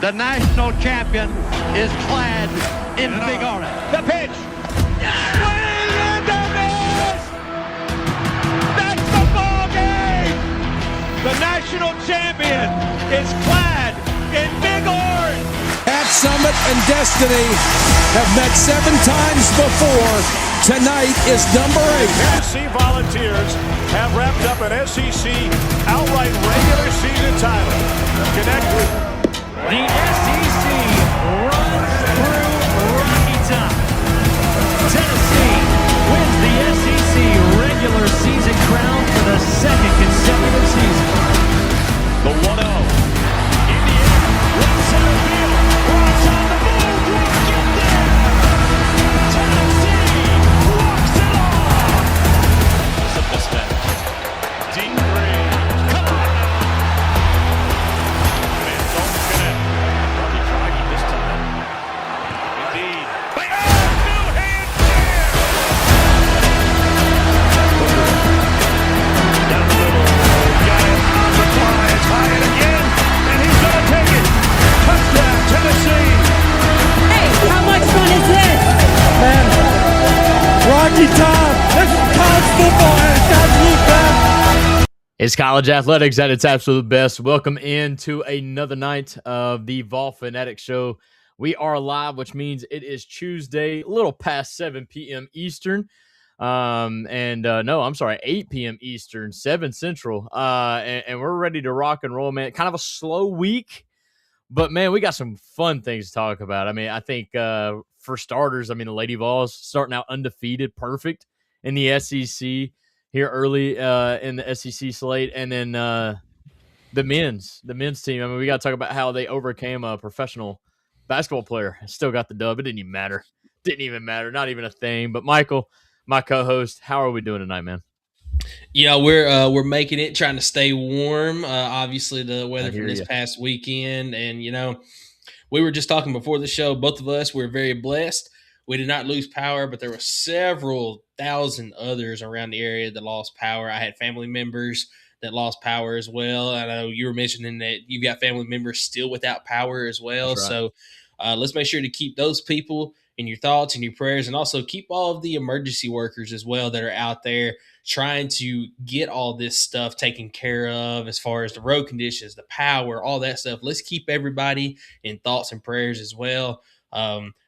The national champion is clad in big orange. The pitch. Swing and a miss. That's the ball game. The national champion is clad in big orange. At Summit and Destiny have met 7 times before. Tonight is number 8. Tennessee Volunteers have wrapped up an SEC outright regular season title. Connect with the SEC runs through Rocky Top. Tennessee wins the SEC regular season crown for the 2nd consecutive season. the 1-0. Indiana, right center field. Ross on the move. Rock it there. Tennessee walks it off. It's a mismatch. Deep three. Come on now. And don't connect. Robbie Draghi this time. Indeed. New hand there. Down the middle. Got it. On the fly. It's high and again. And he's going to take it. Touchdown, Tennessee. Hey, how much fun is this? Man, Rocky Top. This is college football and it's got to be back. It's college athletics at its absolute best. Welcome into another night of the Fanatics Show. We are live, which means it is Tuesday, a little past 7 p.m. Eastern. 8 p.m. Eastern, 7 Central. And we're ready to rock and roll, man. Kind of a slow week, but, man, we got some fun things to talk about. I mean, I think for starters, the Lady Vols starting out undefeated, perfect in the SEC here early in the SEC slate. And then the men's team, we got to talk about how they overcame a professional basketball player. Still got the dub. It didn't even matter. Not even a thing. But Michael, my co-host, how are we doing tonight, man? Yeah, we're making it, trying to stay warm. Obviously, the weather from this past weekend, and we were just talking before the show. Both of us were very blessed. We did not lose power, but there were several thousand others around the area that lost power. I had family members that lost power as well. I know you were mentioning that you've got family members still without power as well. Right. So let's make sure to keep those people in your thoughts and your prayers, and also keep all of the emergency workers as well that are out there trying to get all this stuff taken care of as far as the road conditions, the power, all that stuff. Let's keep everybody in thoughts and prayers as well.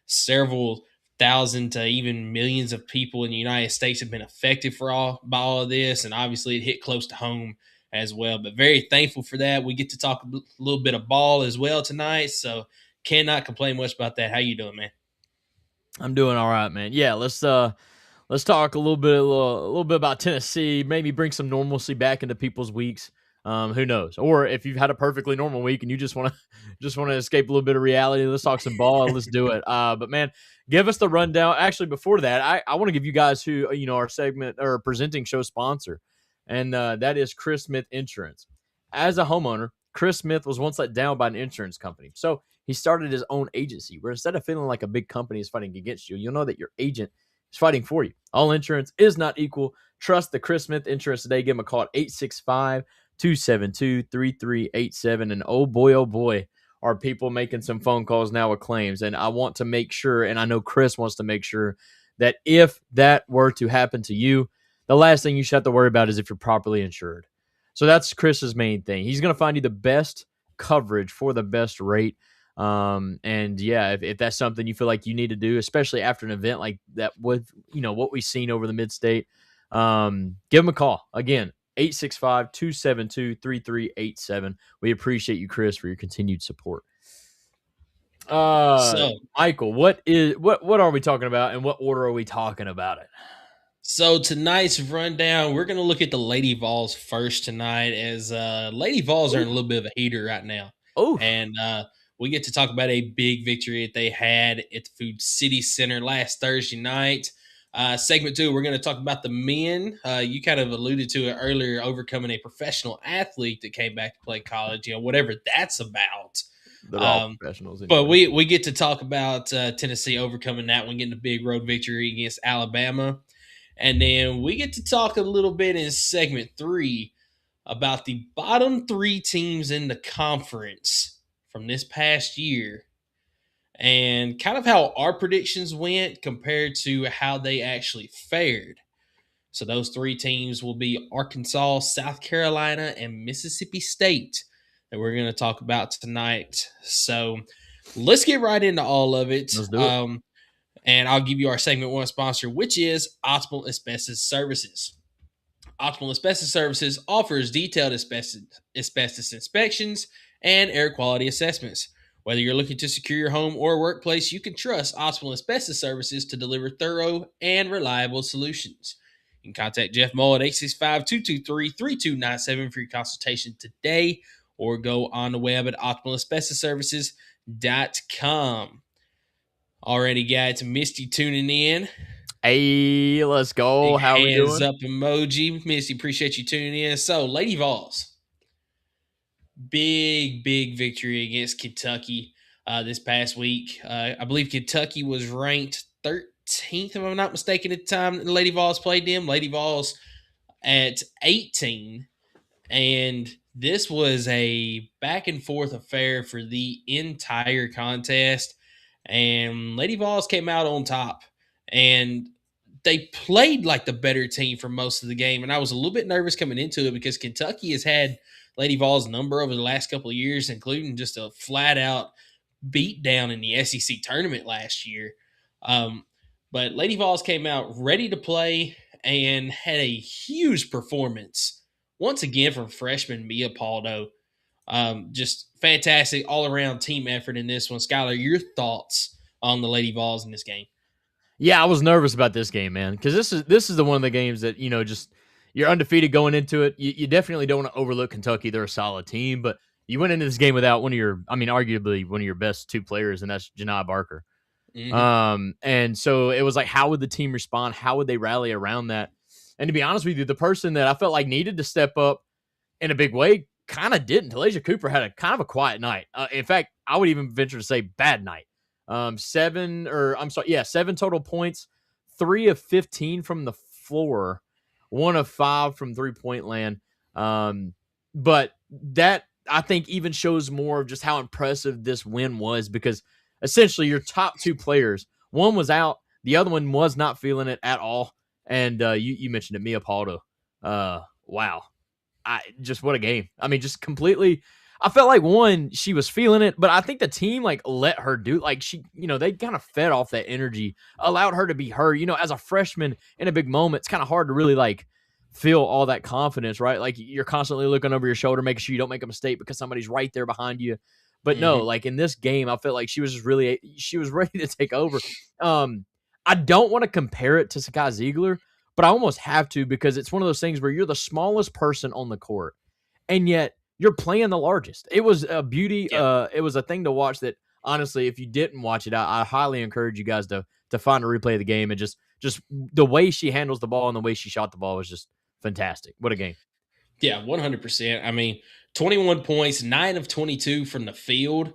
Several thousand to even millions of people in the United States have been affected by all of this, and obviously it hit close to home as well. But very thankful for that. We get to talk a little bit of ball as well tonight, so cannot complain much about that. How you doing, man? I'm doing all right, man. Yeah, let's talk a little bit about Tennessee. Maybe bring some normalcy back into people's weeks. Who knows? Or if you've had a perfectly normal week and you just want to escape a little bit of reality, let's talk some ball. Let's do it. But man, give us the rundown. Actually, before that, I want to give you guys who our segment or presenting show sponsor, and that is Chris Smith Insurance. As a homeowner, Chris Smith was once let down by an insurance company, so he started his own agency where instead of feeling like a big company is fighting against you, you'll know that your agent is fighting for you. All insurance is not equal. Trust the Chris Smith Insurance today. Give him a call at 865-272-3387. And oh boy, are people making some phone calls now with claims. And I want to make sure, and I know Chris wants to make sure, that if that were to happen to you, the last thing you should have to worry about is if you're properly insured. So that's Chris's main thing. He's going to find you the best coverage for the best rate. And yeah, if that's something you feel like you need to do, especially after an event like that with, what we've seen over the mid-state, give them a call. Again, 865-272-3387. We appreciate you, Chris, for your continued support. Michael, what are we talking about, and what order are we talking about it? So tonight's rundown, we're going to look at the Lady Vols first tonight, as Lady Vols are in a little bit of a heater right now. Oh, and we get to talk about a big victory that they had at the Food City Center last Thursday night. Segment 2, we're going to talk about the men. You kind of alluded to it earlier, overcoming a professional athlete that came back to play college, whatever that's about. They're all professionals anyway. But we get to talk about Tennessee overcoming that one, getting a big road victory against Alabama. And then we get to talk a little bit in segment 3 about the bottom 3 teams in the conference from this past year and kind of how our predictions went compared to how they actually fared. So those 3 teams will be Arkansas, South Carolina, and Mississippi State that we're going to talk about tonight. So let's get right into all of it. Let's do it. And I'll give you our segment 1 sponsor, which is Optimal Asbestos Services. Optimal Asbestos Services offers detailed asbestos inspections and air quality assessments. Whether you're looking to secure your home or workplace, you can trust Optimal Asbestos Services to deliver thorough and reliable solutions. You can contact Jeff Mull at 865-223-3297 for your consultation today, or go on the web at optimalasbestosservices.com. Already got Misty tuning in. Hey, let's go. Big How we doing? hands up emoji. Misty, appreciate you tuning in. So, Lady Vols, big victory against Kentucky this past week. I believe Kentucky was ranked 13th, if I'm not mistaken, at the time the Lady Vols played them. Lady Vols at 18. And this was a back and forth affair for the entire contest. And Lady Vols came out on top. And they played like the better team for most of the game. And I was a little bit nervous coming into it because Kentucky has had Lady Vols' number over the last couple of years, including just a flat-out beat down in the SEC tournament last year. But Lady Vols came out ready to play and had a huge performance once again from freshman Mia Paldo. Just fantastic all-around team effort in this one. Skylar, your thoughts on the Lady Vols in this game? Yeah, I was nervous about this game, man, because this is the one of the games that, just you're undefeated going into it. You definitely don't want to overlook Kentucky. They're a solid team, but you went into this game without arguably one of your best 2 players, and that's Janai Barker. Mm-hmm. And so it was like, how would the team respond? How would they rally around that? And to be honest with you, the person that I felt like needed to step up in a big way kind of didn't. Talaysia Cooper had a kind of a quiet night. In fact, I would even venture to say bad night. 7 total points, 3 of 15 from the floor, 1 of 5 from 3-point land. But that, I think, even shows more of just how impressive this win was, because essentially your top 2 players, one was out, the other one was not feeling it at all. And you mentioned it, Mia Paldo. Wow. What a game. I mean, just completely. I felt like, one, she was feeling it, but I think the team let her do, she, they kind of fed off that energy, allowed her to be her. As a freshman in a big moment, it's kind of hard to really feel all that confidence, right? You're constantly looking over your shoulder, making sure you don't make a mistake because somebody's right there behind you. But no, in this game, I felt like she was just she was ready to take over. I don't want to compare it to Sakai Ziegler, but I almost have to, because it's one of those things where you're the smallest person on the court, and yet you're playing the largest. It was a beauty. Yeah. It was a thing to watch that, honestly, if you didn't watch it, I highly encourage you guys to find a replay of the game. And just the way she handles the ball and the way she shot the ball was just fantastic. What a game. Yeah, 100%. I mean, 21 points, 9 of 22 from the field.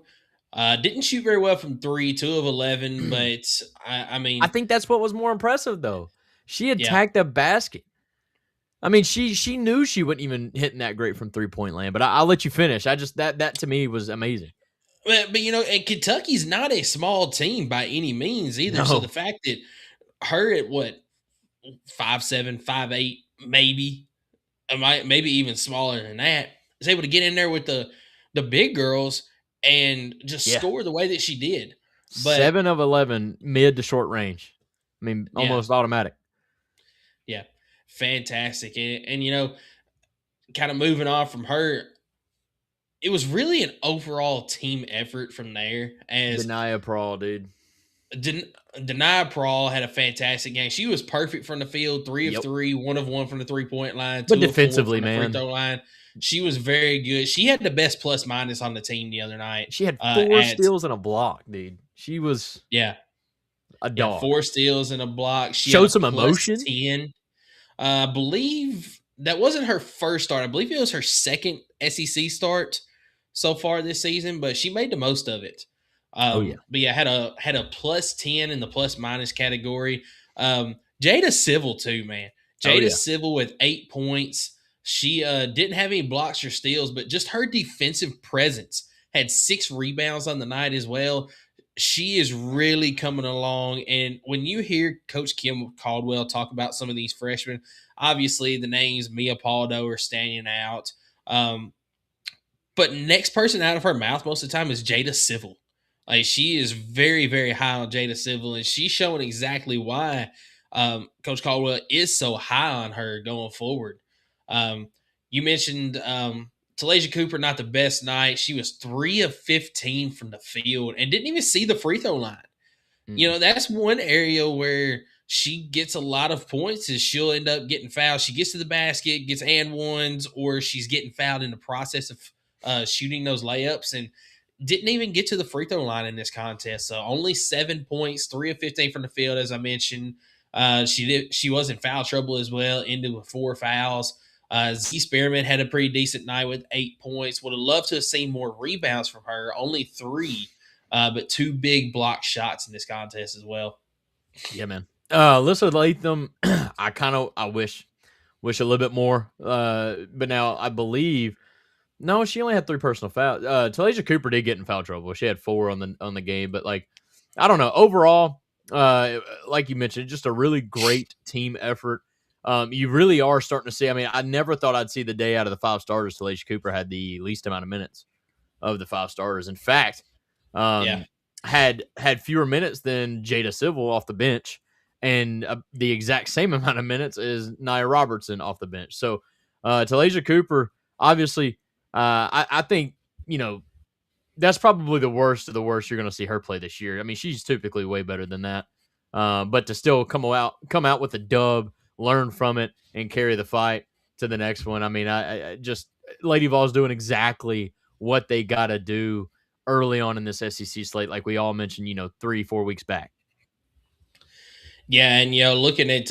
Didn't shoot very well from 3, 2 of 11, but I think that's what was more impressive, though. She attacked the basket. I mean, she knew she wasn't even hitting that great from 3-point land, but I'll let you finish. That to me was amazing. But and Kentucky's not a small team by any means either. No. So the fact that her at 5'7", 5'8", maybe even smaller than that, is able to get in there with the big girls and just score the way that she did. But 7 of 11 mid to short range. I mean, almost automatic. Yeah. Fantastic. And kind of moving on from her, it was really an overall team effort from there. As Denia Prawl, dude. Denia Prawl had a fantastic game. She was perfect from the field, 3 of 3, 1 of 1 from the 3-point line, 2 but defensively, of 4 from the free throw line. She was very good. She had the best plus minus on the team the other night. She had 4 steals and a block, dude. She was a dog. 4 steals and a block. She showed some emotion. 10. I believe that wasn't her first start. I believe it was her second SEC start so far this season, but she made the most of it. But had a plus 10 in the plus minus category. Jada Civil too, man. Jada Civil with 8 points. She didn't have any blocks or steals, but just her defensive presence had 6 rebounds on the night as well. She is really coming along. And when you hear Coach Kim Caldwell talk about some of these freshmen, obviously the names Mia Paldo are standing out. But next person out of her mouth most of the time is Jada Civil. Like, she is very, very high on Jada Civil, and she's showing exactly why Coach Caldwell is so high on her going forward. You mentioned Talasia Cooper, not the best night. She was 3 of 15 from the field and didn't even see the free throw line. You know, that's one area where she gets a lot of points is she'll end up getting fouled. She gets to the basket, gets and ones, or she's getting fouled in the process of shooting those layups, and didn't even get to the free throw line in this contest. So only 7 points, 3 of 15 from the field, as I mentioned. She was in foul trouble as well, ended with 4 fouls. Z Spearman had a pretty decent night with 8 points. Would have loved to have seen more rebounds from her. Only 3, but 2 big block shots in this contest as well. Yeah, man. Alyssa Latham, I wish a little bit more. But now I believe no, she only had 3 personal fouls. Talasia Cooper did get in foul trouble. She had 4 on the game, but like I don't know. Overall, like you mentioned, just a really great team effort. You really are starting to see. I mean, I never thought I'd see the day out of the 5 starters. Talasia Cooper had the least amount of minutes of the 5 starters. In fact, had fewer minutes than Jada Civil off the bench, and the exact same amount of minutes as Nia Robertson off the bench. So, Talasia Cooper, obviously, I think, you know, that's probably the worst of the worst you're going to see her play this year. I mean, she's typically way better than that. But to still come out with a dub, learn from it, and carry the fight to the next one. I mean, I just Lady Vols doing exactly what they got to do early on in this SEC slate, like we all mentioned, 3-4 weeks back. Yeah, and looking at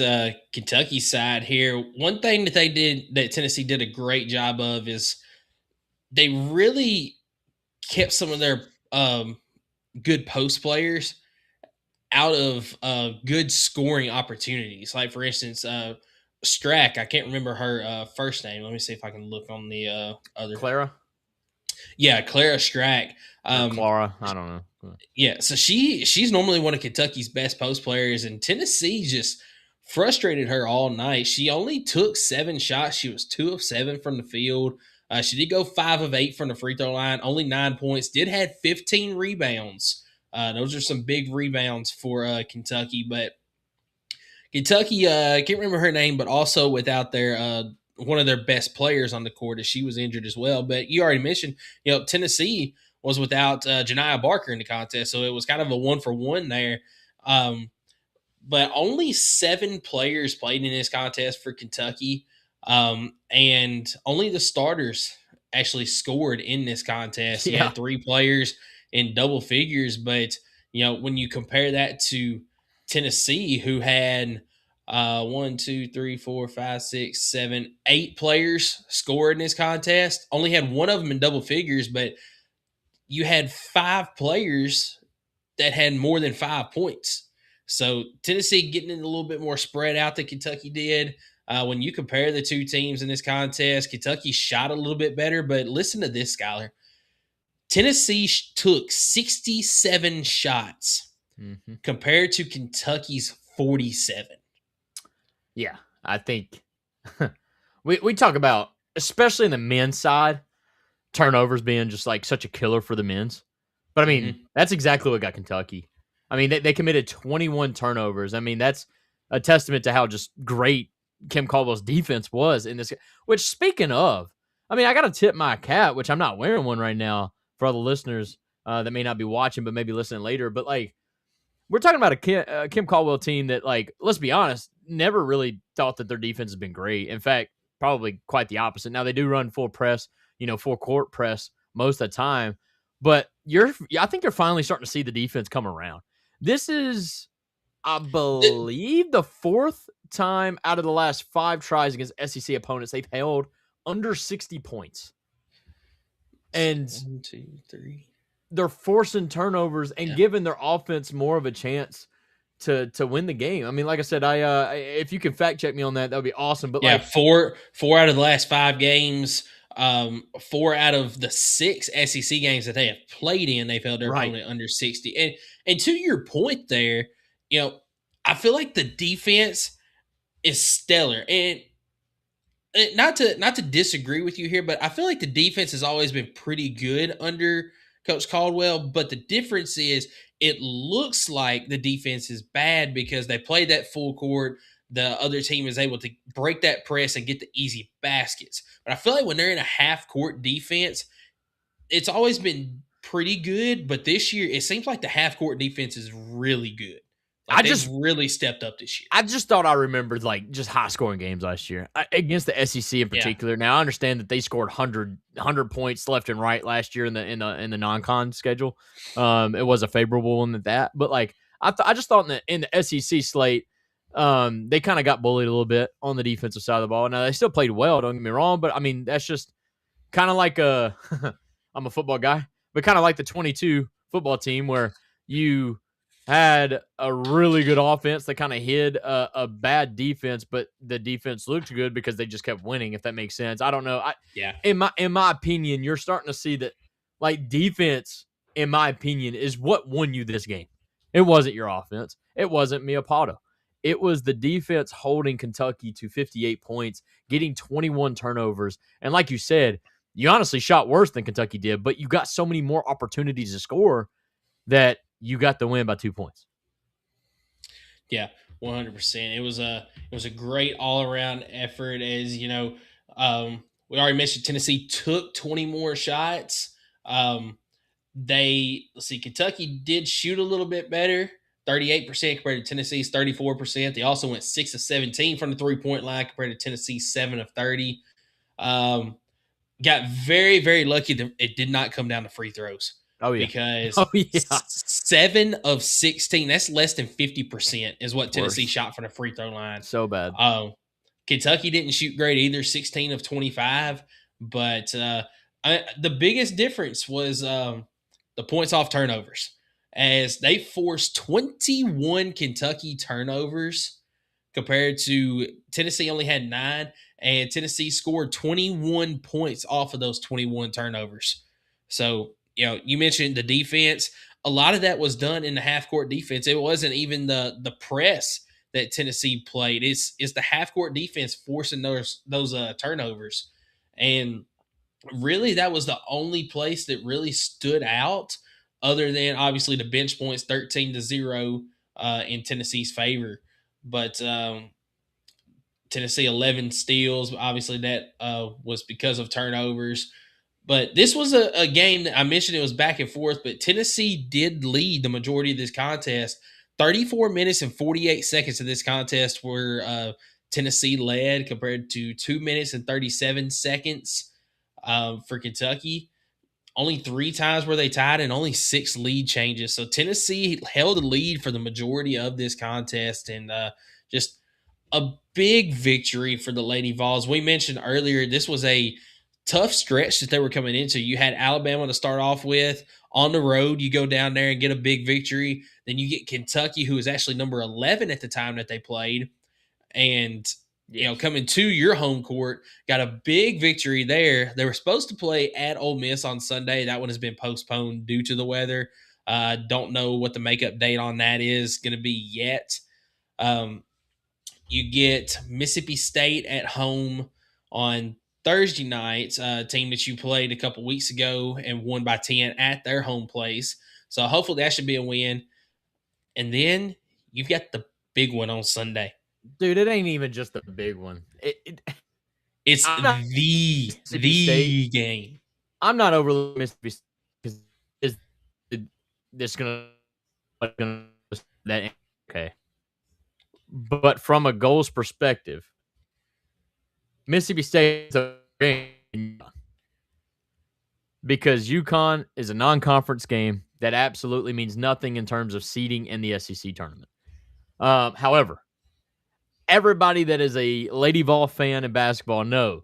Kentucky's side here, one thing that Tennessee did a great job of is they really kept some of their good post players out of good scoring opportunities. Like, for instance, Strack, I can't remember her first name. Let me see if I can look on the other. Clara? Yeah, Clara Strack. Clara, I don't know. Yeah, so she's normally one of Kentucky's best post players, and Tennessee just frustrated her all night. She only took 7 shots. She was 2 of 7 from the field. She did go 5 of 8 from the free throw line, only 9 points, did have 15 rebounds. Those are some big rebounds for Kentucky, but Kentucky, I can't remember her name, but also without their one of their best players on the court, as she was injured as well. But you already mentioned, Tennessee was without Janiah Barker in the contest, so it was kind of a 1-for-1 there. But only 7 players played in this contest for Kentucky, and only the starters actually scored in this contest. You had 3 players in double figures, but when you compare that to Tennessee, who had 1, 2, 3, 4, 5, 6, 7, 8 players scored in this contest, only had 1 of them in double figures, but you had 5 players that had more than 5 points. So Tennessee getting it a little bit more spread out than Kentucky did. When you compare the 2 teams in this contest, Kentucky shot a little bit better, but listen to this, Skylar. Tennessee took 67 shots compared to Kentucky's 47. Yeah, I think we talk about, especially in the men's side, turnovers being just like such a killer for the men's. But I mean, that's exactly what got Kentucky. I mean, they committed 21 turnovers. I mean, that's a testament to how just great Kim Caldwell's defense was in this. Which, speaking of, I mean, I got to tip my cap, which I'm not wearing one right now for all the listeners that may not be watching, but maybe listening later. But like, we're talking about a Kim Caldwell team that, like, let's be honest, never really thought that their defense has been great. In fact, probably quite the opposite. Now they do run full press, full court press most of the time, but I think you're finally starting to see the defense come around. This is, I believe, the 4th time out of the last 5 tries against SEC opponents they've held under 60 points. And 1, 2, 3. They're forcing turnovers and giving their offense more of a chance to win the game. I mean, like I said, if you can fact check me on that, that would be awesome. But 4 out of the last 5 games, 4 out of the 6 SEC games that they have played in, they've held their opponent under 60. And to your point there, I feel like the defense is stellar. And not to disagree with you here, but I feel like the defense has always been pretty good under Coach Caldwell. But the difference is, it looks like the defense is bad because they played that full court. The other team is able to break that press and get the easy baskets. But I feel like when they're in a half court defense, it's always been pretty good. But this year, it seems like the half court defense is really good. Like they've really stepped up this year. I just thought I remembered just high scoring games last year against the SEC in particular. Yeah. Now I understand that they scored 100 points left and right last year in the non-con schedule. It was a favorable one at that, but I just thought in the SEC slate, they kind of got bullied a little bit on the defensive side of the ball. Now they still played well, don't get me wrong, but I mean that's just kind of like I'm a football guy, but kind of like the 22 football team where you had a really good offense that kind of hid a bad defense, but the defense looked good because they just kept winning, if that makes sense. I don't know. In my opinion, you're starting to see that defense, in my opinion, is what won you this game. It wasn't your offense. It wasn't Mia Pato. It was the defense holding Kentucky to 58 points, getting 21 turnovers. And like you said, you honestly shot worse than Kentucky did, but you got so many more opportunities to score that you got the win by 2 points. Yeah, 100%. It was a great all around effort. As we already mentioned, Tennessee took 20 more shots. Kentucky did shoot a little bit better, 38% compared to Tennessee's 34%. They also went 6 of 17 from the 3-point line compared to Tennessee's 7 of 30. Got very, very lucky that it did not come down to free throws. Oh, yeah. Because 7 of 16, that's less than 50% is what Tennessee shot from the free throw line. So bad. Kentucky didn't shoot great either, 16 of 25. But the biggest difference was the points off turnovers, as they forced 21 Kentucky turnovers compared to Tennessee only had 9, and Tennessee scored 21 points off of those 21 turnovers. So, you mentioned the defense. A lot of that was done in the half-court defense. It wasn't even the press that Tennessee played. It's the half-court defense forcing those turnovers. And really, that was the only place that really stood out, other than obviously the bench points, 13-0 in Tennessee's favor. But Tennessee 11 steals. Obviously, that was because of turnovers. But this was a game that I mentioned it was back and forth, but Tennessee did lead the majority of this contest. 34 minutes and 48 seconds of this contest were Tennessee led, compared to 2 minutes and 37 seconds for Kentucky. Only 3 times were they tied and only 6 lead changes. So Tennessee held the lead for the majority of this contest, and just a big victory for the Lady Vols. We mentioned earlier this was a tough stretch that they were coming into. You had Alabama to start off with. On the road, you go down there and get a big victory. Then you get Kentucky, who was actually number 11 at the time that they played. And, coming to your home court, got a big victory there. They were supposed to play at Ole Miss on Sunday. That one has been postponed due to the weather. Don't know what the makeup date on that is going to be yet. You get Mississippi State at home on Thursday night, a team that you played a couple weeks ago and won by 10 at their home place. So hopefully that should be a win. And then you've got the big one on Sunday. Dude, it ain't even just the big one. It's the game. I'm not overly Mississippi because this gonna that okay. But from a goals perspective, Mississippi State is a game because UConn is a non-conference game that absolutely means nothing in terms of seeding in the SEC tournament. However, everybody that is a Lady Vol fan in basketball know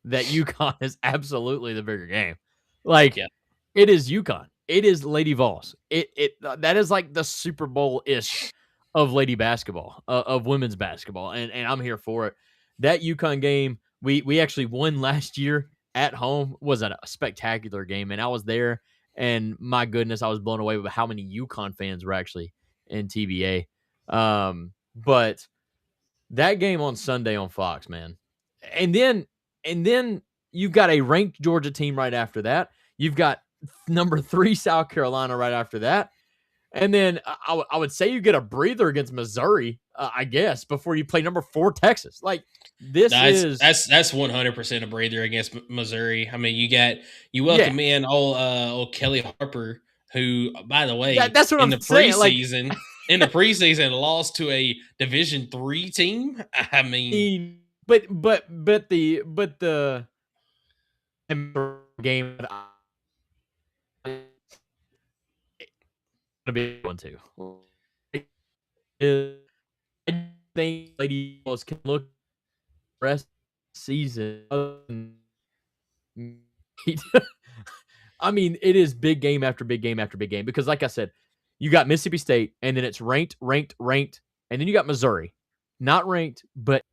that UConn is absolutely the bigger game. It is UConn. It is Lady Vols. That is like the Super Bowl-ish of lady basketball, of women's basketball, and I'm here for it. That UConn game, we actually won last year at home was a spectacular game, and I was there, and my goodness, I was blown away with how many UConn fans were actually in TBA. But that game on Sunday on Fox, man, and then you've got a ranked Georgia team right after that. You've got number 3 South Carolina right after that. And then I would say you get a breather against Missouri, I guess, before you play number 4 Texas. Like that's 100% a breather against Missouri. I mean, you welcome in old Kelly Harper, who, by the way, that's what in I'm the saying. preseason, in the preseason, lost to a Division III team. I mean, but the game to be one too. I think Lady Vols can look rest season. I mean, it is big game after big game after big game because, like I said, you got Mississippi State, and then it's ranked, and then you got Missouri, not ranked, but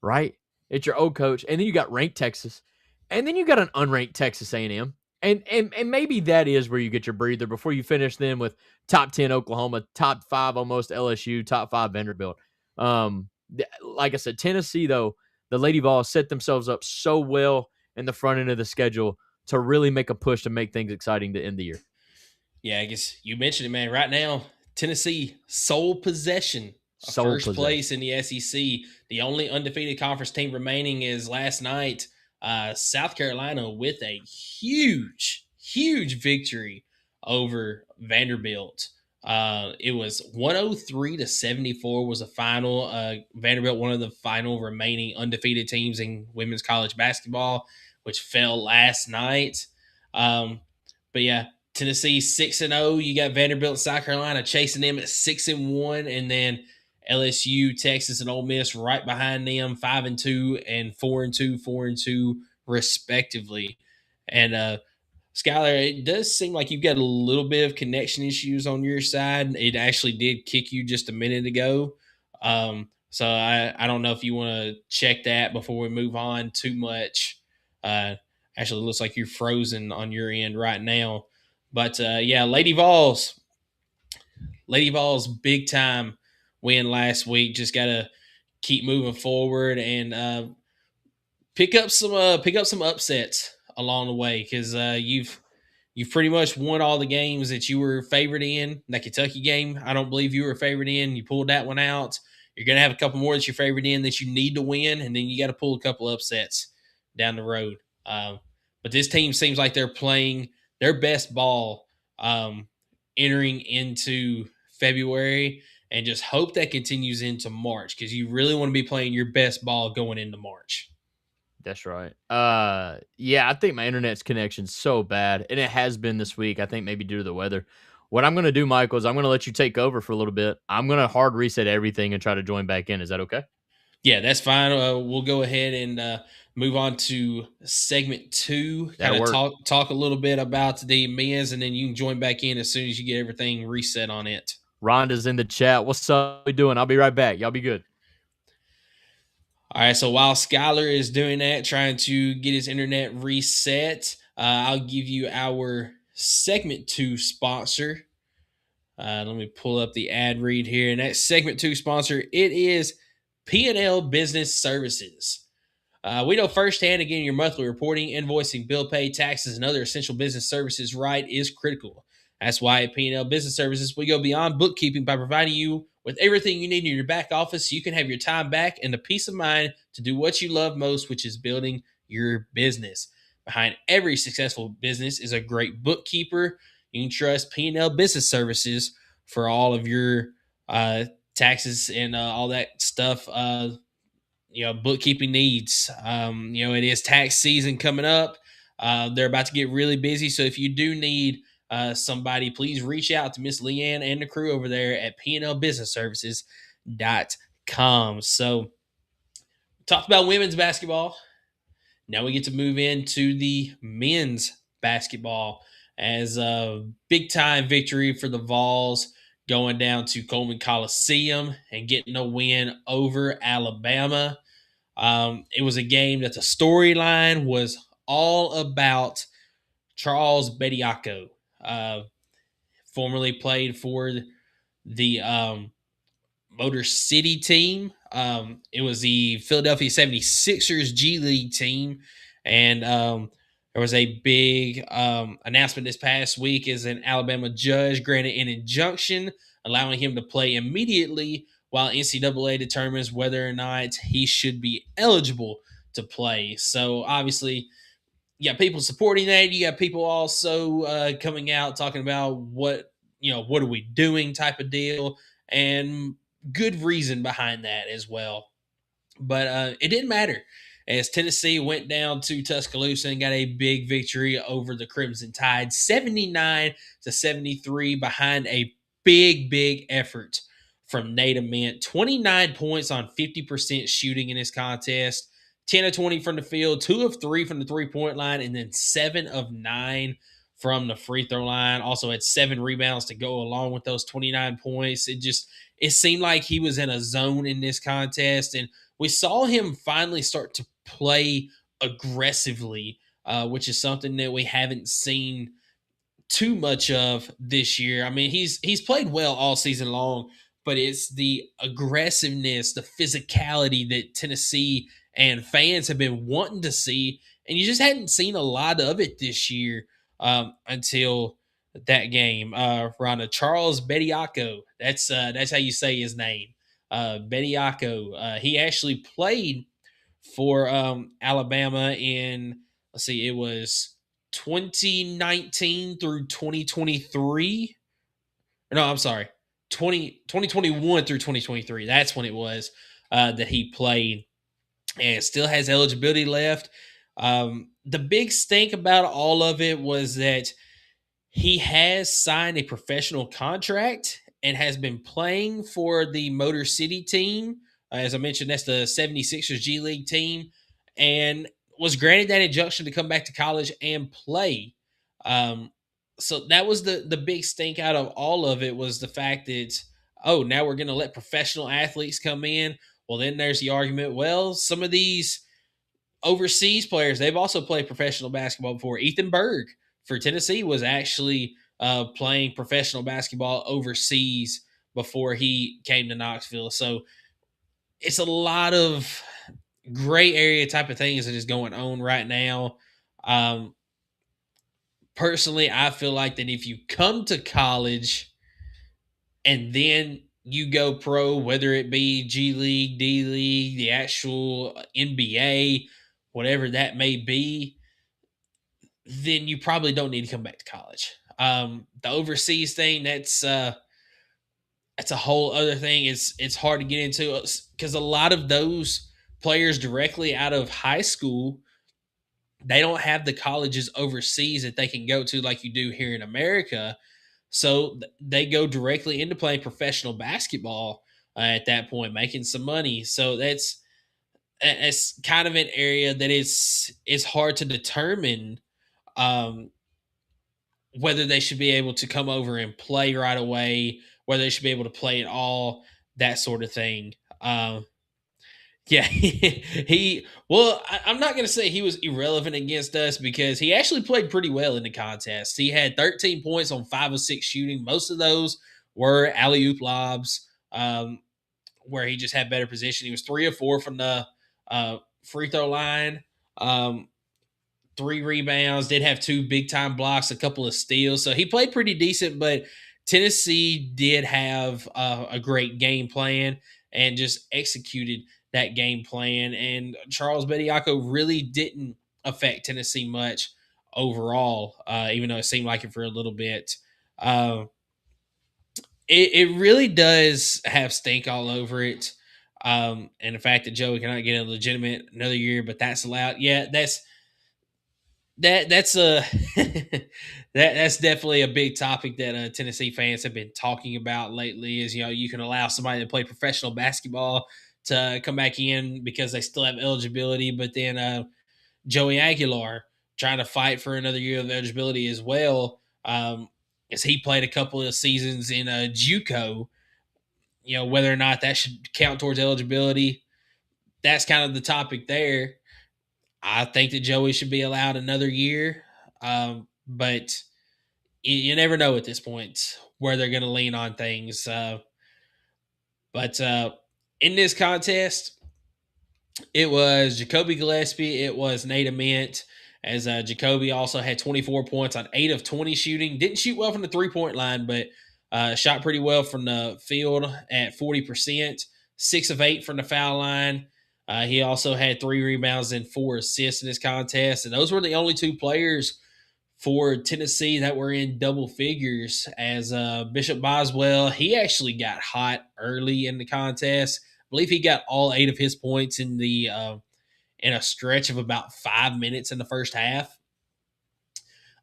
right. It's your old coach, and then you got ranked Texas, and then you got an unranked Texas A&M. And maybe that is where you get your breather before you finish them with top 10 Oklahoma, top 5 almost LSU, top 5 Vanderbilt. Like I said, Tennessee, though, the Lady Vols set themselves up so well in the front end of the schedule to really make a push to make things exciting to end the year. Yeah, I guess you mentioned it, man. Right now, Tennessee sole possession of first place in the SEC. The only undefeated conference team remaining is last night. South Carolina with a huge victory over Vanderbilt. It was 103-74 was the final. Vanderbilt, one of the final remaining undefeated teams in women's college basketball, which fell last night. But yeah, Tennessee 6-0. You got Vanderbilt and South Carolina chasing them at 6-1, and then LSU, Texas, and Ole Miss right behind them, 5-2 and 4-2, respectively. And Skylar, it does seem like you've got a little bit of connection issues on your side. It actually did kick you just a minute ago. So I don't know if you want to check that before we move on too much. Actually, it looks like you're frozen on your end right now. But yeah, Lady Vols, big time win last week. Just got to keep moving forward and pick up some upsets along the way, because you've pretty much won all the games that you were favored in. That Kentucky game, I don't believe you were favored in. You pulled that one out. You're going to have a couple more that you're favored in that you need to win, and then you got to pull a couple upsets down the road. But this team seems like they're playing their best ball entering into February, and just hope that continues into March, because you really want to be playing your best ball going into March. That's right. Yeah, I think my internet's connection's so bad, and it has been this week. I think maybe due to the weather. What I'm going to do, Michael, is I'm going to let you take over for a little bit. I'm going to hard reset everything and try to join back in. Is that okay? Yeah, that's fine. We'll go ahead and move on to segment 2. Kind of talk a little bit about the men's, and then you can join back in as soon as you get everything reset on it. Rhonda's in the chat. What's up? What we doing? I'll be right back. Y'all be good. All right, so while Skylar is doing that, trying to get his internet reset, I'll give you our segment 2 sponsor. Let me pull up the ad read here. And that segment 2 sponsor, it is P&L Business Services. We know firsthand that getting your monthly reporting, invoicing, bill pay, taxes, and other essential business services right is critical. That's why at P&L Business Services, we go beyond bookkeeping by providing you with everything you need in your back office so you can have your time back and the peace of mind to do what you love most, which is building your business. Behind every successful business is a great bookkeeper. You can trust P&L Business Services for all of your taxes and all that stuff, bookkeeping needs. It is tax season coming up. They're about to get really busy. So if you do need somebody, please reach out to Miss Leanne and the crew over there at pnlbusinessservices.com. So talked about women's basketball. Now we get to move into the men's basketball as a big time victory for the Vols, going down to Coleman Coliseum and getting a win over Alabama. It was a game that the storyline was all about Charles Bediako, formerly played for the Motor City team. It was the Philadelphia 76ers G League team. And there was a big announcement this past week as an Alabama judge granted an injunction allowing him to play immediately while NCAA determines whether or not he should be eligible to play. So obviously, you got people supporting that. You got people also coming out talking about what are we doing type of deal, and good reason behind that as well. But it didn't matter as Tennessee went down to Tuscaloosa and got a big victory over the Crimson Tide, 79-73, behind a big effort from Nate Ament. 29 points on 50% shooting in this contest. 10 of 20 from the field, 2 of 3 from the three-point line, and then 7 of 9 from the free throw line. Also had 7 rebounds to go along with those 29 points. It seemed like he was in a zone in this contest, and we saw him finally start to play aggressively, which is something that we haven't seen too much of this year. I mean, he's played well all season long, but it's the aggressiveness, the physicality that Tennessee and fans have been wanting to see, and you just hadn't seen a lot of it this year until that game. Rhonda, Charles Bediako, that's how you say his name. Bediako. He actually played for Alabama in, let's see, it was 2019 through 2023. No, I'm sorry, 2021 through 2023. That's when it was that he played, and still has eligibility left. The big stink about all of it was that he has signed a professional contract and has been playing for the Motor City team. As I mentioned, that's the 76ers G League team, and was granted that injunction to come back to college and play. So that was the big stink out of all of it, was the fact that, now we're going to let professional athletes come in. Well, then there's the argument, well, some of these overseas players, they've also played professional basketball before. Ethan Berg for Tennessee was actually playing professional basketball overseas before he came to Knoxville. So it's a lot of gray area type of things that is going on right now. Personally, I feel like that if you come to college and then you go pro, whether it be G League, D League, the actual NBA, whatever that may be, then you probably don't need to come back to college. The overseas thing, that's a whole other thing. It's hard to get into because a lot of those players directly out of high school, they don't have the colleges overseas that they can go to like you do here in America. So they go directly into playing professional basketball at that point, making some money. So that's kind of an area that it's hard to determine whether they should be able to come over and play right away, whether they should be able to play at all, that sort of thing. Yeah, I'm not going to say he was irrelevant against us because he actually played pretty well in the contest. He had 13 points on 5 of 6 shooting. Most of those were alley-oop lobs, where he just had better position. He was 3 of 4 from the free throw line, 3 rebounds, did have 2 big-time blocks, a couple of steals. So he played pretty decent, but Tennessee did have a great game plan and just executed that game plan. And Charles Bediako really didn't affect Tennessee much overall, even though it seemed like it for a little bit. It really does have stink all over it. And the fact that Joey cannot get a legitimate another year, but that's allowed. Yeah, that's a that's definitely a big topic that Tennessee fans have been talking about lately. Is you can allow somebody to play professional basketball to come back in because they still have eligibility, but then Joey Aguilar trying to fight for another year of eligibility as well, as he played a couple of seasons in JUCO. Whether or not that should count towards eligibility, that's kind of the topic there. I think that Joey should be allowed another year, but you never know at this point where they're going to lean on things. But in this contest, it was Jacoby Gillespie. It was Nate Ament, as Jacoby also had 24 points on 8 of 20 shooting. Didn't shoot well from the three-point line, but shot pretty well from the field at 40%. 6 of 8 from the foul line. He also had 3 rebounds and 4 assists in this contest. And those were the only 2 players for Tennessee that were in double figures, as Bishop Boswell, he actually got hot early in the contest. I believe he got all 8 of his points in a stretch of about 5 minutes in the first half.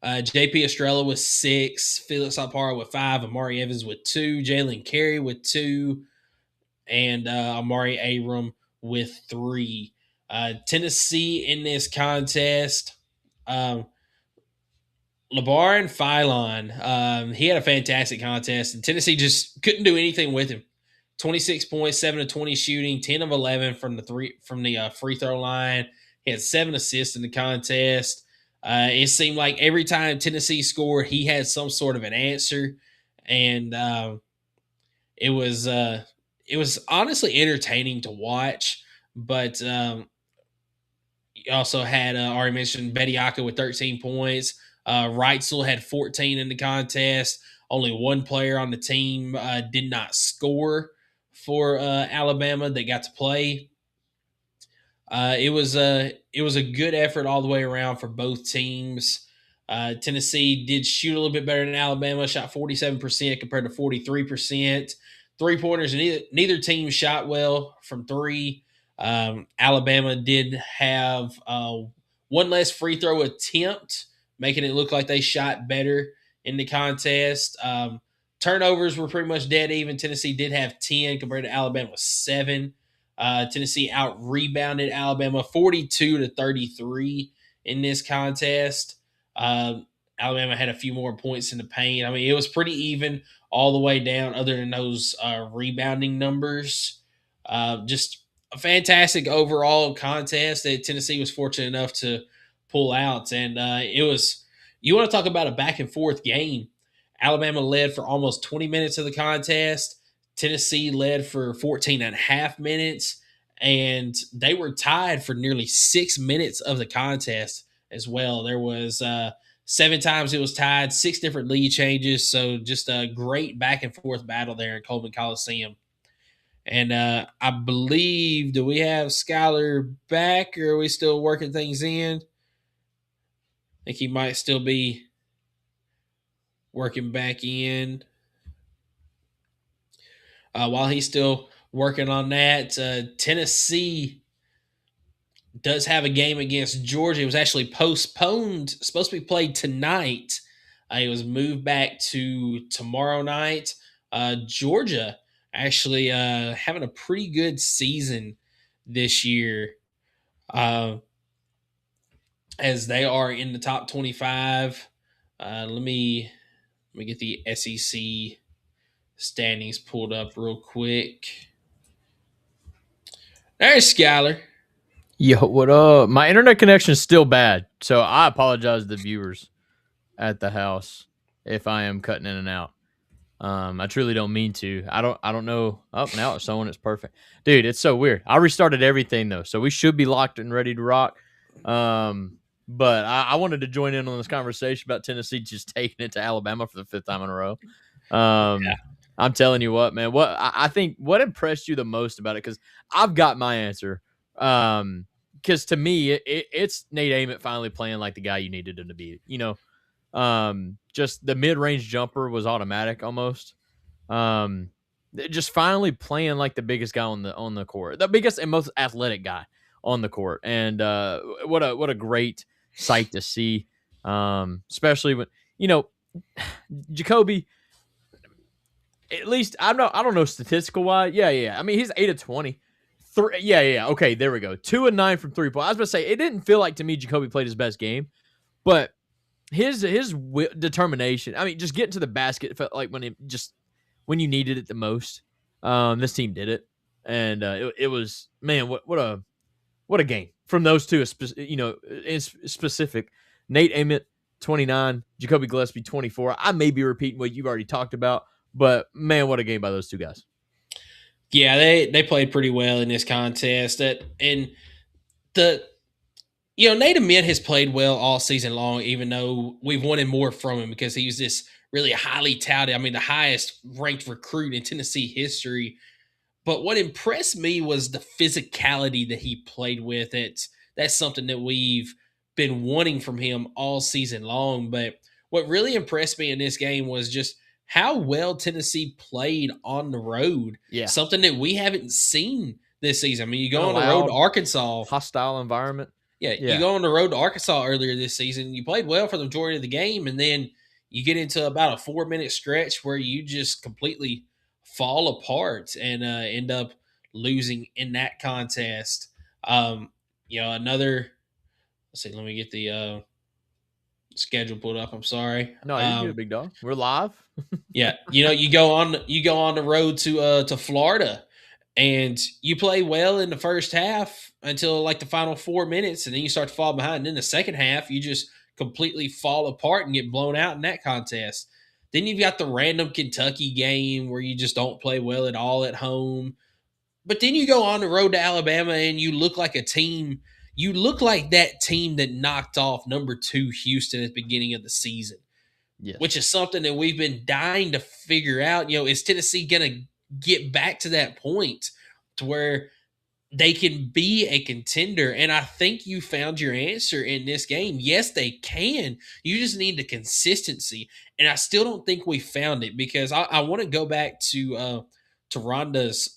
JP Estrella with 6, Felix Alpara with 5, Amari Evans with 2, Jalen Carey with 2, and Amari Abram with 3. Tennessee in this contest, LeBaron Philon, he had a fantastic contest, and Tennessee just couldn't do anything with him. 26 points, 7 of 20 shooting, 10 of 11 from the free throw line. He had 7 assists in the contest. It seemed like every time Tennessee scored, he had some sort of an answer, and it was honestly entertaining to watch. But you also had already mentioned Bediako with 13 points. Reitzel had 14 in the contest. Only one player on the team did not score for Alabama that got to play. It was a good effort all the way around for both teams. Tennessee did shoot a little bit better than Alabama, shot 47% compared to 43%. 3-pointers, and neither team shot well from 3. Alabama did have one less free throw attempt, making it look like they shot better in the contest. Turnovers were pretty much dead even. Tennessee did have 10 compared to Alabama with 7. Tennessee out-rebounded Alabama 42-33 in this contest. Alabama had a few more points in the paint. I mean, it was pretty even all the way down other than those rebounding numbers. Just a fantastic overall contest that Tennessee was fortunate enough to pull out. And it was, you want to talk about a back and forth game. Alabama led for almost 20 minutes of the contest. Tennessee led for 14 and a half minutes, and they were tied for nearly 6 minutes of the contest as well. There was 7 times it was tied, 6 different lead changes. So just a great back and forth battle there in Coleman Coliseum. And I believe, do we have Skylar back, or are we still working things in? I think he might still be working back in. While he's still working on that, Tennessee does have a game against Georgia. It was actually postponed, supposed to be played tonight. It was moved back to tomorrow night. Georgia actually having a pretty good season this year, as they are in the top 25. Let me get the SEC standings pulled up real quick. There's Skylar. Yo, what up? My internet connection is still bad, so I apologize to the viewers at the house if I am cutting in and out. I truly don't mean to. I don't know. Oh, now it's showing it's perfect. Dude, it's so weird. I restarted everything though, so we should be locked and ready to rock. But I wanted to join in on this conversation about Tennessee just taking it to Alabama for the 5th time in a row. Yeah. I'm telling you what, man. What I think what impressed you the most about it, because I've got my answer. Because to me, it's Nate Ament finally playing like the guy you needed him to be. You know, just the mid-range jumper was automatic almost. Just finally playing like the biggest guy on the court, the biggest and most athletic guy on the court, and what a great sight to see. Especially when Jacoby. At least I don't know statistical wise. Yeah. I mean, he's 8 of 20. Yeah. Okay, there we go. 2 of 9 from 3-point. I was about to say it didn't feel like to me Jacoby played his best game, but his determination. I mean, just getting to the basket felt like when you needed it the most. This team did it, and it was, man. What What a game from those two, in specific. Nate Ament, 29, Jacoby Gillespie, 24. I may be repeating what you've already talked about, but man, what a game by those two guys. Yeah, they played pretty well in this contest. Nate Ament has played well all season long, even though we've wanted more from him because he was this really highly touted, the highest ranked recruit in Tennessee history. But what impressed me was the physicality that he played with. That's something that we've been wanting from him all season long. But what really impressed me in this game was just how well Tennessee played on the road. Yeah. Something that we haven't seen this season. You go on the road to Arkansas. Hostile environment. Yeah, you go on the road to Arkansas earlier this season. You played well for the majority of the game, and then you get into about a 4-minute stretch where you just completely fall apart and end up losing in that contest. Let's see, let me get the schedule pulled up. I'm sorry. No, you're good, big dog. We're live. Yeah, you go on the road to Florida, and you play well in the first half until like the final 4 minutes, and then you start to fall behind. And in the second half, you just completely fall apart and get blown out in that contest. Then you've got the random Kentucky game where you just don't play well at all at home. But then you go on the road to Alabama and you look like a team. You look like that team that knocked off number 2 Houston at the beginning of the season. Yes. Which is something that we've been dying to figure out. Is Tennessee going to get back to that point to where they can be a contender? And I think you found your answer in this game. Yes, they can. You just need the consistency. And I still don't think we found it because I want to go back to Rhonda's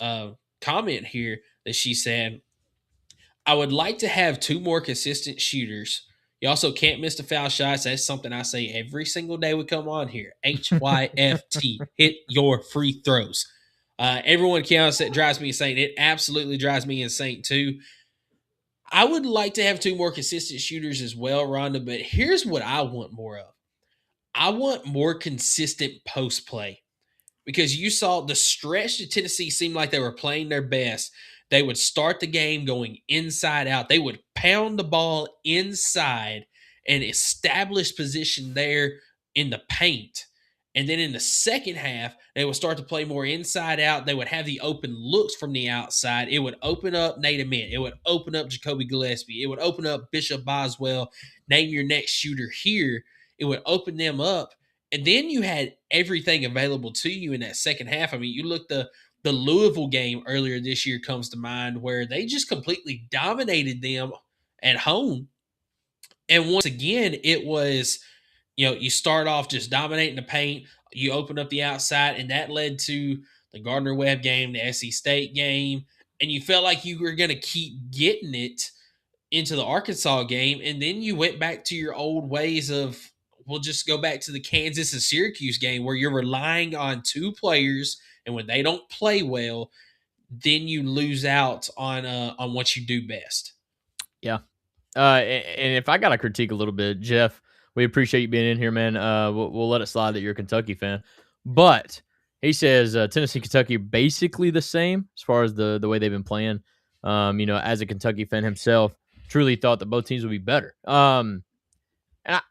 comment here that she said, I would like to have 2 more consistent shooters. You also can't miss the foul shots. That's something I say every single day we come on here. HYFT, hit your free throws. Everyone counts. That drives me insane. It absolutely drives me insane too. I would like to have 2 more consistent shooters as well, Rhonda, but here's what I want more of. I want more consistent post play because you saw the stretch that Tennessee seemed like they were playing their best. They would start the game going inside out. They would pound the ball inside and establish position there in the paint. And then in the second half, they would start to play more inside out. They would have the open looks from the outside. It would open up Nate Ament. It would open up Jacoby Gillespie. It would open up Bishop Boswell. Name your next shooter here. It would open them up. And then you had everything available to you in that second half. You look the Louisville game earlier this year comes to mind where they just completely dominated them at home. And once again, it was, you start off just dominating the paint. You open up the outside, and that led to the Gardner-Webb game, the SC State game, and you felt like you were going to keep getting it into the Arkansas game. And then you went back to your old ways of, we'll just go back to the Kansas and Syracuse game where you're relying on 2 players. And when they don't play well, then you lose out on what you do best. Yeah. And if I got to critique a little bit, Jeff, we appreciate you being in here, man. We'll let it slide that you're a Kentucky fan. But he says Tennessee, Kentucky are basically the same as far as the way they've been playing. As a Kentucky fan himself, truly thought that both teams would be better. And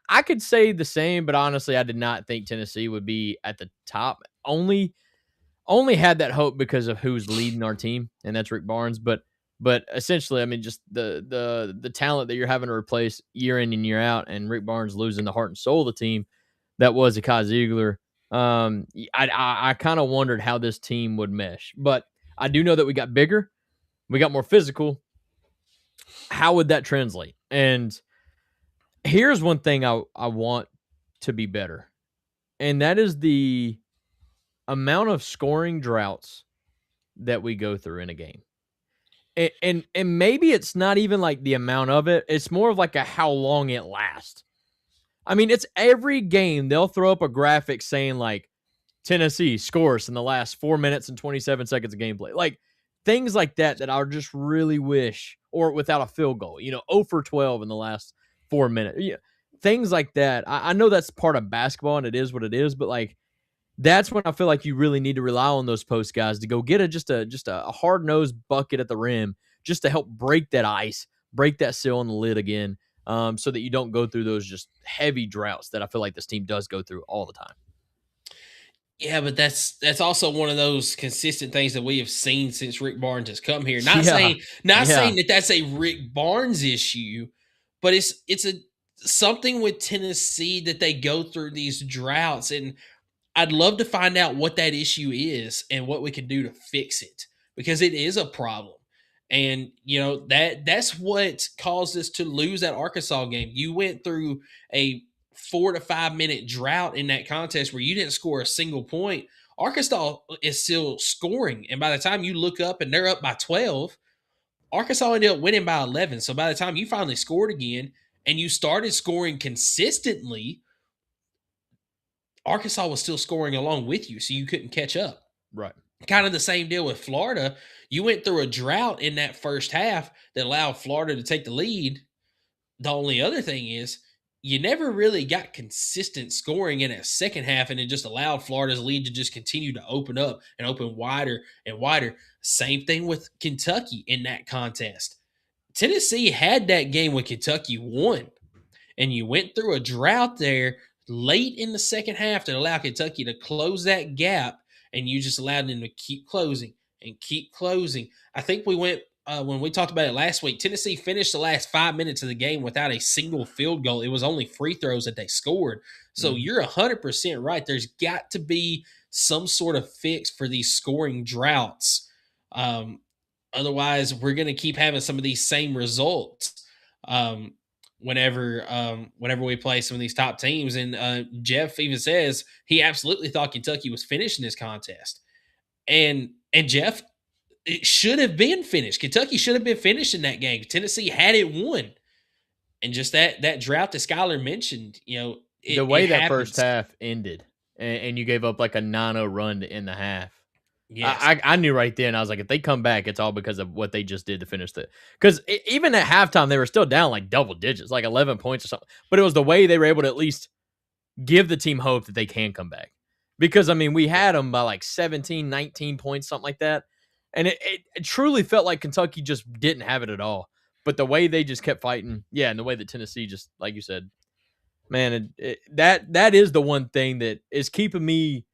I could say the same, but honestly, I did not think Tennessee would be at the top. Only had that hope because of who's leading our team, and that's Rick Barnes. But essentially, just the talent that you're having to replace year in and year out, and Rick Barnes losing the heart and soul of the team that was Akai Ziegler. I kind of wondered how this team would mesh, but I do know that we got bigger, we got more physical. How would that translate? And here's one thing I want to be better, and that is the amount of scoring droughts that we go through in a game. And maybe it's not even like the amount of it. It's more of like how long it lasts. It's every game they'll throw up a graphic saying like Tennessee scores in the last 4 minutes and 27 seconds of gameplay. Like things like that I just really wish, or without a field goal, 0 for 12 in the last 4 minutes. Things like that. I know that's part of basketball and it is what it is, but like that's when I feel like you really need to rely on those post guys to go get just a hard-nosed bucket at the rim just to help break that ice, break that seal on the lid again, so that you don't go through those just heavy droughts that I feel like this team does go through all the time. Yeah, but that's also one of those consistent things that we have seen since Rick Barnes has come here. Not Yeah. saying Yeah. that that's a Rick Barnes issue, but it's a something with Tennessee that they go through these droughts, and I'd love to find out what that issue is and what we can do to fix it, because it is a problem. And that's what caused us to lose that Arkansas game. You went through a 4 to 5 minute drought in that contest where you didn't score a single point. Arkansas is still scoring, and by the time you look up and they're up by 12, Arkansas ended up winning by 11. So by the time you finally scored again and you started scoring consistently, Arkansas was still scoring along with you, so you couldn't catch up. Right. Kind of the same deal with Florida. You went through a drought in that first half that allowed Florida to take the lead. The only other thing is you never really got consistent scoring in that second half, and it just allowed Florida's lead to just continue to open up and open wider and wider. Same thing with Kentucky in that contest. Tennessee had that game with Kentucky won, and you went through a drought there late in the second half to allow Kentucky to close that gap, and you just allowed them to keep closing and keep closing. I think we went when we talked about it last week, Tennessee finished the last 5 minutes of the game without a single field goal. It was only free throws that they scored. So you're 100% right. There's got to be some sort of fix for these scoring droughts. Otherwise, we're going to keep having some of these same results whenever we play some of these top teams. And Jeff even says he absolutely thought Kentucky was finishing this contest. And Jeff, it should have been finished. Kentucky should have been finished in that game. Tennessee had it won. And just that drought that Skylar mentioned, the way that first half ended, and you gave up like a 9-0 run to end the half. Yes. I knew right then. I was like, if they come back, it's all because of what they just did to finish it. Because even at halftime, they were still down like double digits, like 11 points or something. But it was the way they were able to at least give the team hope that they can come back. Because, I mean, we had them by like 17, 19 points, something like that. And it truly felt like Kentucky just didn't have it at all. But the way they just kept fighting, and the way that Tennessee just, like you said, man, that is the one thing that is keeping me,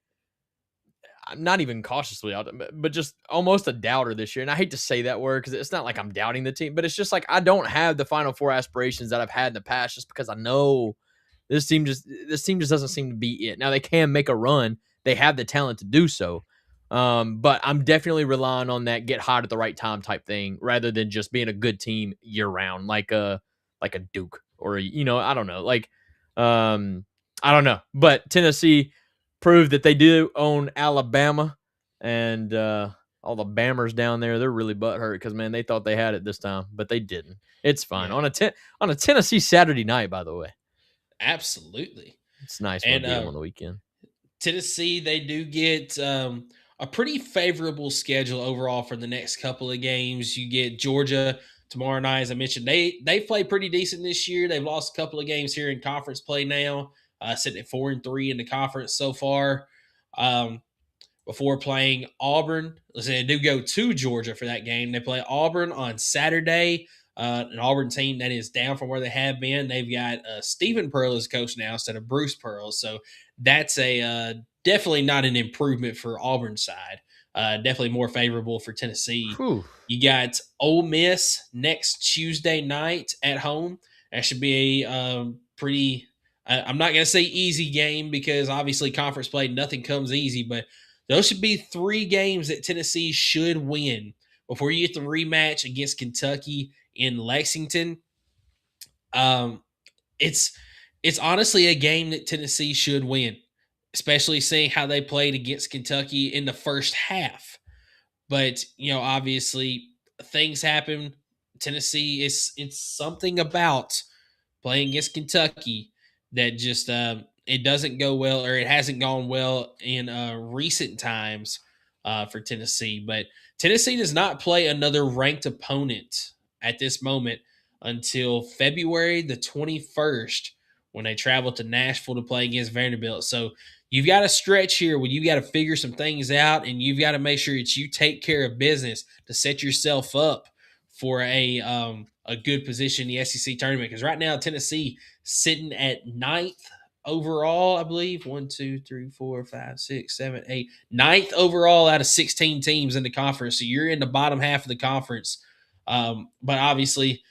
not even cautiously, but just almost a doubter this year. And I hate to say that word because it's not like I'm doubting the team, but it's just like I don't have the Final Four aspirations that I've had in the past just because I know this team just doesn't seem to be it. Now, they can make a run. They have the talent to do so. But I'm definitely relying on that get hot at the right time type thing rather than just being a good team year round, like a Duke or I don't know. I don't know. But Tennessee proved that they do own Alabama, and all the Bammers down there, they're really butthurt because, man, they thought they had it this time, but they didn't. It's fine. Yeah. On a Tennessee Saturday night, by the way. Absolutely. It's nice when they on the weekend. Tennessee, they do get a pretty favorable schedule overall for the next couple of games. You get Georgia tomorrow night, as I mentioned. They play pretty decent this year. They've lost a couple of games here in conference play now, sitting at 4-3 in the conference so far. Before playing Auburn, they do go to Georgia for that game. They play Auburn on Saturday. An Auburn team that is down from where they have been. They've got Stephen Pearl as coach now instead of Bruce Pearl. So that's a definitely not an improvement for Auburn's side. Definitely more favorable for Tennessee. Whew. You got Ole Miss next Tuesday night at home. That should be a pretty I'm not going to say easy game because obviously conference play, nothing comes easy, but those should be 3 games that Tennessee should win before you get the rematch against Kentucky in Lexington. It's honestly a game that Tennessee should win, especially seeing how they played against Kentucky in the first half. But, obviously things happen. Tennessee, it's something about playing against Kentucky that just it doesn't go well, or it hasn't gone well in recent times for Tennessee. But Tennessee does not play another ranked opponent at this moment until February the 21st when they travel to Nashville to play against Vanderbilt. So you've got a stretch here where you've got to figure some things out, and you've got to make sure that you take care of business to set yourself up for a good position in the SEC tournament, because right now Tennessee sitting at 9th overall, I believe. 1, 2, 3, 4, 5, 6, 7, 8. 9th overall out of 16 teams in the conference. So you're in the bottom half of the conference. But obviously,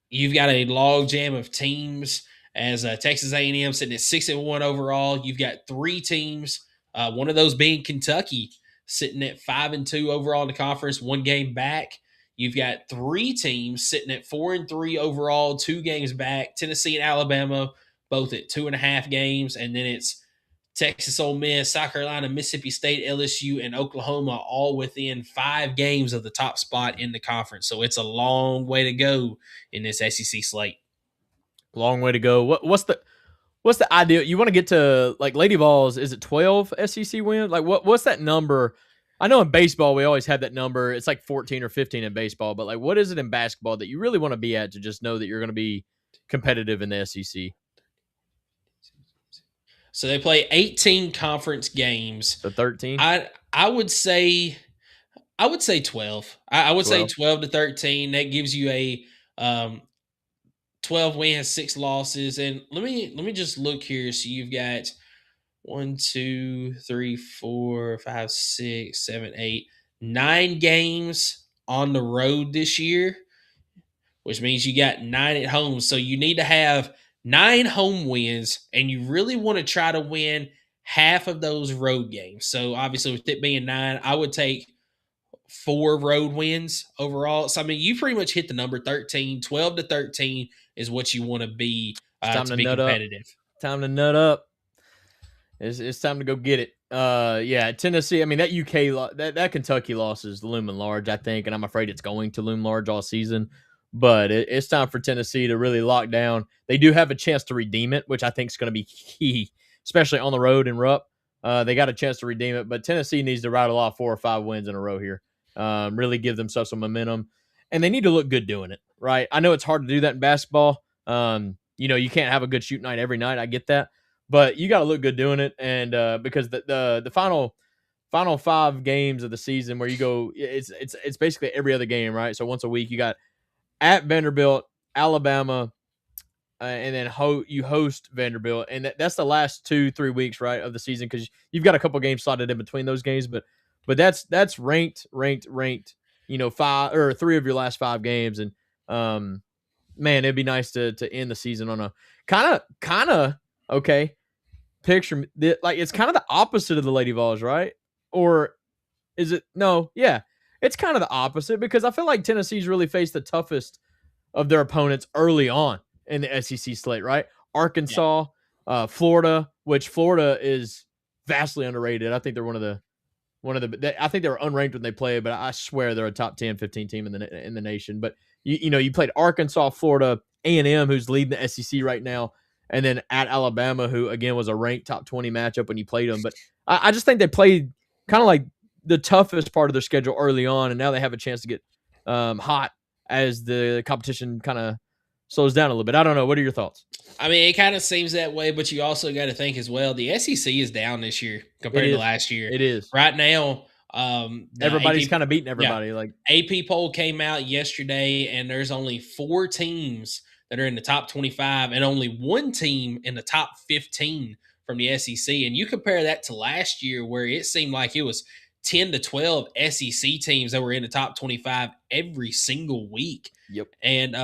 you've got a log jam of teams as Texas A&M sitting at 6-1 overall. You've got 3 teams, one of those being Kentucky, sitting at 5-2 overall in the conference, 1 game back. You've got 3 teams sitting at 4-3 overall, 2 games back. Tennessee and Alabama both at 2.5 games, and then it's Texas, Ole Miss, South Carolina, Mississippi State, LSU, and Oklahoma all within 5 games of the top spot in the conference. So it's a long way to go in this SEC slate. Long way to go. What's the ideal? You want to get to like Lady Vols? Is it 12 SEC wins? Like what's that number? I know in baseball we always have that number. It's like 14 or 15 in baseball, but like what is it in basketball that you really want to be at to just know that you're going to be competitive in the SEC? So they play 18 conference games. So 13. I would say 12. I would 12. Say 12 to 13. That gives you a 12 wins, 6 losses. And let me just look here. So you've got 1, 2, 3, 4, 5, 6, 7, 8, 9 games on the road this year, which means you got 9 at home. So you need to have 9 home wins, and you really want to try to win half of those road games. So obviously with it being 9, I would take 4 road wins overall. So I mean, you pretty much hit the number 13. 12 to 13 is what you want to be to be competitive. Time to nut up. It's time to go get it. Yeah, Tennessee. I mean, that UK, that Kentucky loss is looming large, I think, and I'm afraid it's going to loom large all season. But it's time for Tennessee to really lock down. They do have a chance to redeem it, which I think is going to be key, especially on the road in Rupp. They got a chance to redeem it, but Tennessee needs to rattle off 4 or 5 wins in a row here. Really give themselves some momentum, and they need to look good doing it, right? I know it's hard to do that in basketball. You can't have a good shoot night every night. I get that, but you got to look good doing it, and because the final 5 games of the season where you go, it's basically every other game, right? So once a week you got at Vanderbilt, Alabama, and then you host Vanderbilt, and that's the last 2-3 weeks, right, of the season, because you've got a couple games slotted in between those games, but that's ranked. 5 or 3 of your last 5 games, and man, it'd be nice to end the season on a kind of okay picture. Like it's kind of the opposite of the Lady Vols, right? Or is it? No, yeah. It's kind of the opposite because I feel like Tennessee's really faced the toughest of their opponents early on in the SEC slate, right? Arkansas, Florida, which Florida is vastly underrated. I think they're one of the I think they were unranked when they played, but I swear they're a top 10, 15 team in the nation. But you played Arkansas, Florida, A&M, who's leading the SEC right now, and then at Alabama, who again was a ranked top 20 matchup when you played them. But I just think they played kind of like the toughest part of their schedule early on, and now they have a chance to get hot as the competition kind of slows down a little bit. I don't know. What are your thoughts? I mean, it kind of seems that way, but you also got to think as well, the SEC is down this year compared to last year. It is. Right now, everybody's kind of beating everybody. Yeah, like AP poll came out yesterday, and there's only 4 teams that are in the top 25 and only 1 team in the top 15 from the SEC. And you compare that to last year where it seemed like it was 10 to 12 SEC teams that were in the top 25 every single week. Yep. And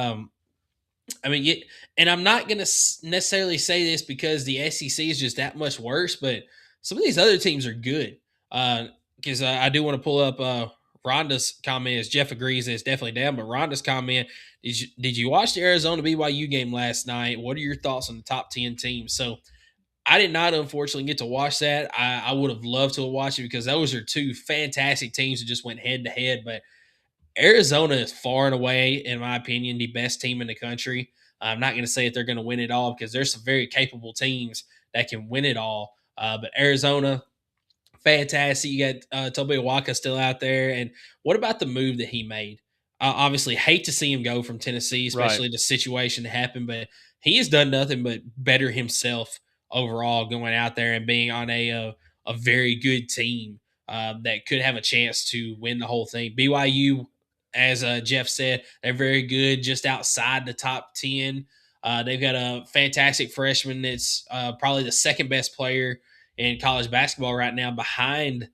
I mean, and I'm not going to necessarily say this because the SEC is just that much worse, but some of these other teams are good. Because I do want to pull up Rhonda's comment. As Jeff agrees that it's definitely down, but Rhonda's comment, did you watch the Arizona BYU game last night? What are your thoughts on the top 10 teams? So I did not, unfortunately, get to watch that. I would have loved to have watched it because those are 2 fantastic teams that just went head-to-head. But Arizona is far and away, in my opinion, the best team in the country. I'm not going to say that they're going to win it all because there's some very capable teams that can win it all. But Arizona, fantastic. You got Toby Waka still out there. And what about the move that he made? Obviously, hate to see him go from Tennessee, especially the situation that happened. But he has done nothing but better himself overall, going out there and being on a very good team that could have a chance to win the whole thing. BYU as Jeff said, they're very good, just outside the top 10. They've got a fantastic freshman that's probably the second best player in college basketball right now, behind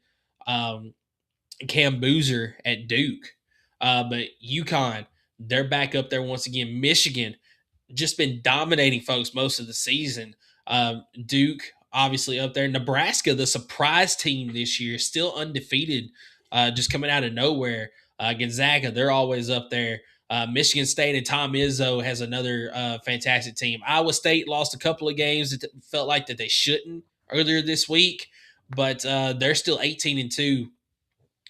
Cam Boozer at Duke. But UConn, they're back up there once again. Michigan, just been dominating folks most of the season. Duke, obviously up there. Nebraska, the surprise team this year, still undefeated, just coming out of nowhere. Gonzaga, they're always up there. Michigan State and Tom Izzo has another fantastic team. Iowa State lost a couple of games that felt like that they shouldn't earlier this week, but they're still 18-2.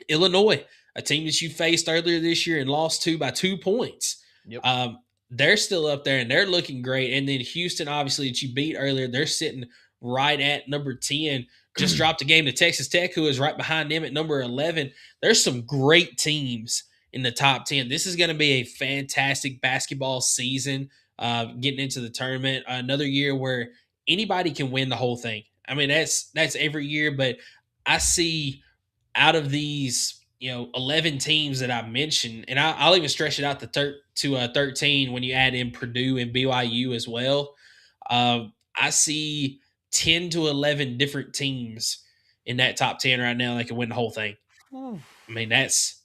Illinois, a team that you faced earlier this year and lost to by 2 points. Yep. They're still up there and they're looking great. And then Houston, obviously, that you beat earlier, they're sitting right at number 10. Just dropped a game to Texas Tech, who is right behind them at number 11. There's some great teams in the top 10. This is going to be a fantastic basketball season, getting into the tournament. Another year where anybody can win the whole thing. I mean, that's every year, but I see out of these, 11 teams that I mentioned, and I'll even stretch it out to 13 when you add in Purdue and BYU as well. I see 10 to 11 different teams in that top 10 right now that can win the whole thing. I mean, that's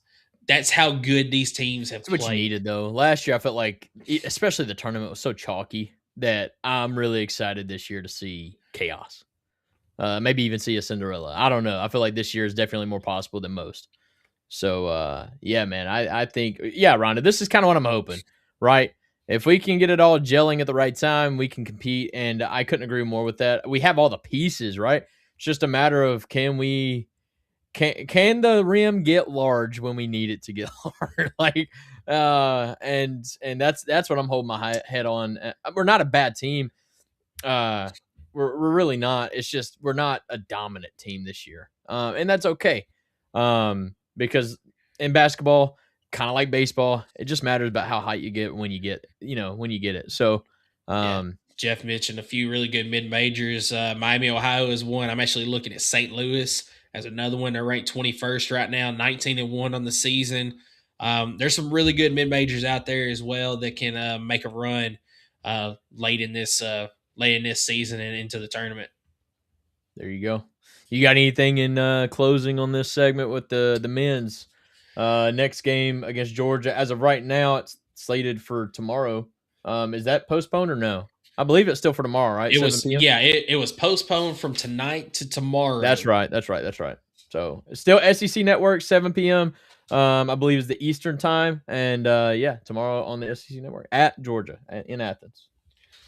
how good these teams have played. What you needed, though. Last year, I felt like, especially the tournament, was so chalky that I'm really excited this year to see chaos. Maybe even see a Cinderella. I don't know. I feel like this year is definitely more possible than most. So, yeah, man, I think, Rhonda, this is kind of what I'm hoping, right? If we can get it all gelling at the right time, we can compete, and I couldn't agree more with that. We have all the pieces, right? It's just a matter of can the rim get large when we need it to get large? And that's what I'm holding my head on. We're not a bad team. We're really not. It's just we're not a dominant team this year, and that's okay. Because in basketball, kind of like baseball, it just matters about how high you get when you get it. So, Jeff mentioned a few really good mid majors. Miami, Ohio is one. I'm actually looking at St. Louis as another one. They're ranked 21st right now, 19-1 on the season. There's some really good mid majors out there as well that can make a run late in this season and into the tournament. There you go. You got anything in closing on this segment with the men's? Next game against Georgia. As of right now, it's slated for tomorrow. Is that postponed or no? I believe it's still for tomorrow, right? It was postponed from tonight to tomorrow. That's right. So it's still SEC Network, 7 p.m. I believe is the Eastern time. And tomorrow on the SEC Network at Georgia in Athens.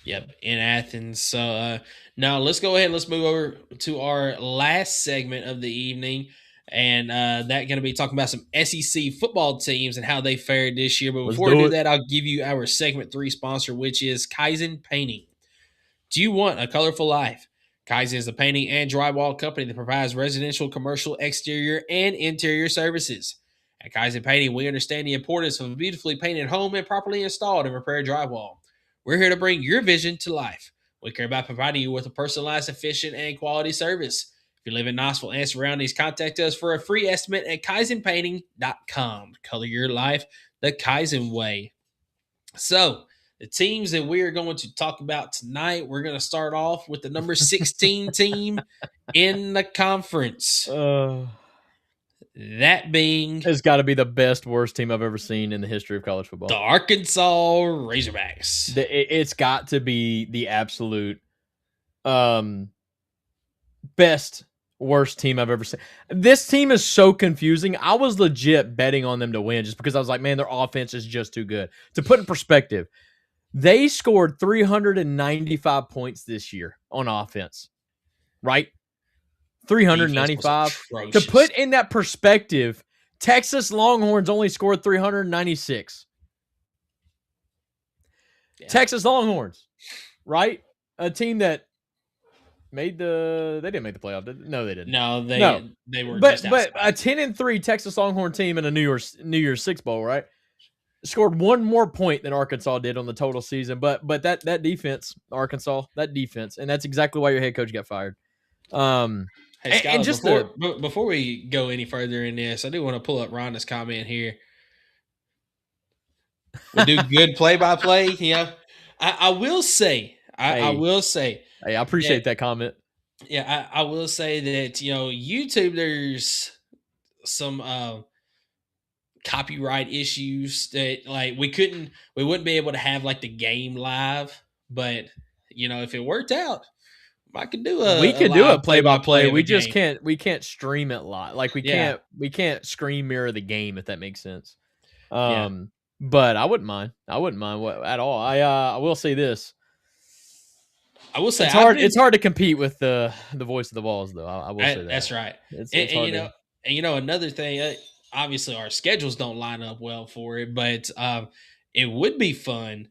Yep, in Athens. So now let's go ahead and let's move over to our last segment of the evening. And that's going to be talking about some SEC football teams and how they fared this year. But before we do that, I'll give you our segment 3 sponsor, which is Kaizen Painting. Do you want a colorful life? Kaizen is a painting and drywall company that provides residential, commercial, exterior, and interior services. At Kaizen Painting, we understand the importance of a beautifully painted home and properly installed and repaired drywall. We're here to bring your vision to life. We care about providing you with a personalized, efficient, and quality service. If you live in Knoxville and surroundings, contact us for a free estimate at KaizenPainting.com. Color your life the Kaizen way. So, the teams that we are going to talk about tonight, we're going to start off with the number 16 team in the conference. That being... It's got to be the best, worst team I've ever seen in the history of college football. The Arkansas Razorbacks. It's got to be the absolute best, worst team I've ever seen. This team is so confusing. I was legit betting on them to win just because I was like, man, their offense is just too good. To put in perspective, they scored 395 points this year on offense, right? 395. To put in that perspective, Texas Longhorns only scored 396. Yeah. Texas Longhorns, right? A team that they didn't make the playoff. No, they didn't. No, they were. But a 10-3 Texas Longhorn team in a New Year's Six Bowl, right? Scored one more point than Arkansas did on the total season. But that defense, Arkansas, and that's exactly why your head coach got fired. Hey, Skylar, and before we go any further in this, I do want to pull up Rhonda's comment here. We do good play-by-play. You know, I will say, I will say, Hey, I appreciate that comment. Yeah, I will say that YouTube, there's some copyright issues that like we wouldn't be able to have like the game live, but if it worked out, I could do We a could do a live play-by-play. of a We just game. can't stream it live. Like we Yeah, can't screen mirror the game, if that makes sense. yeah. But I wouldn't mind. At all. I will say this. I will say It's hard to compete with the voice of the Vols, though. I will say that. That's right. It's And hard to. another thing, obviously our schedules don't line up well for it, but it would be fun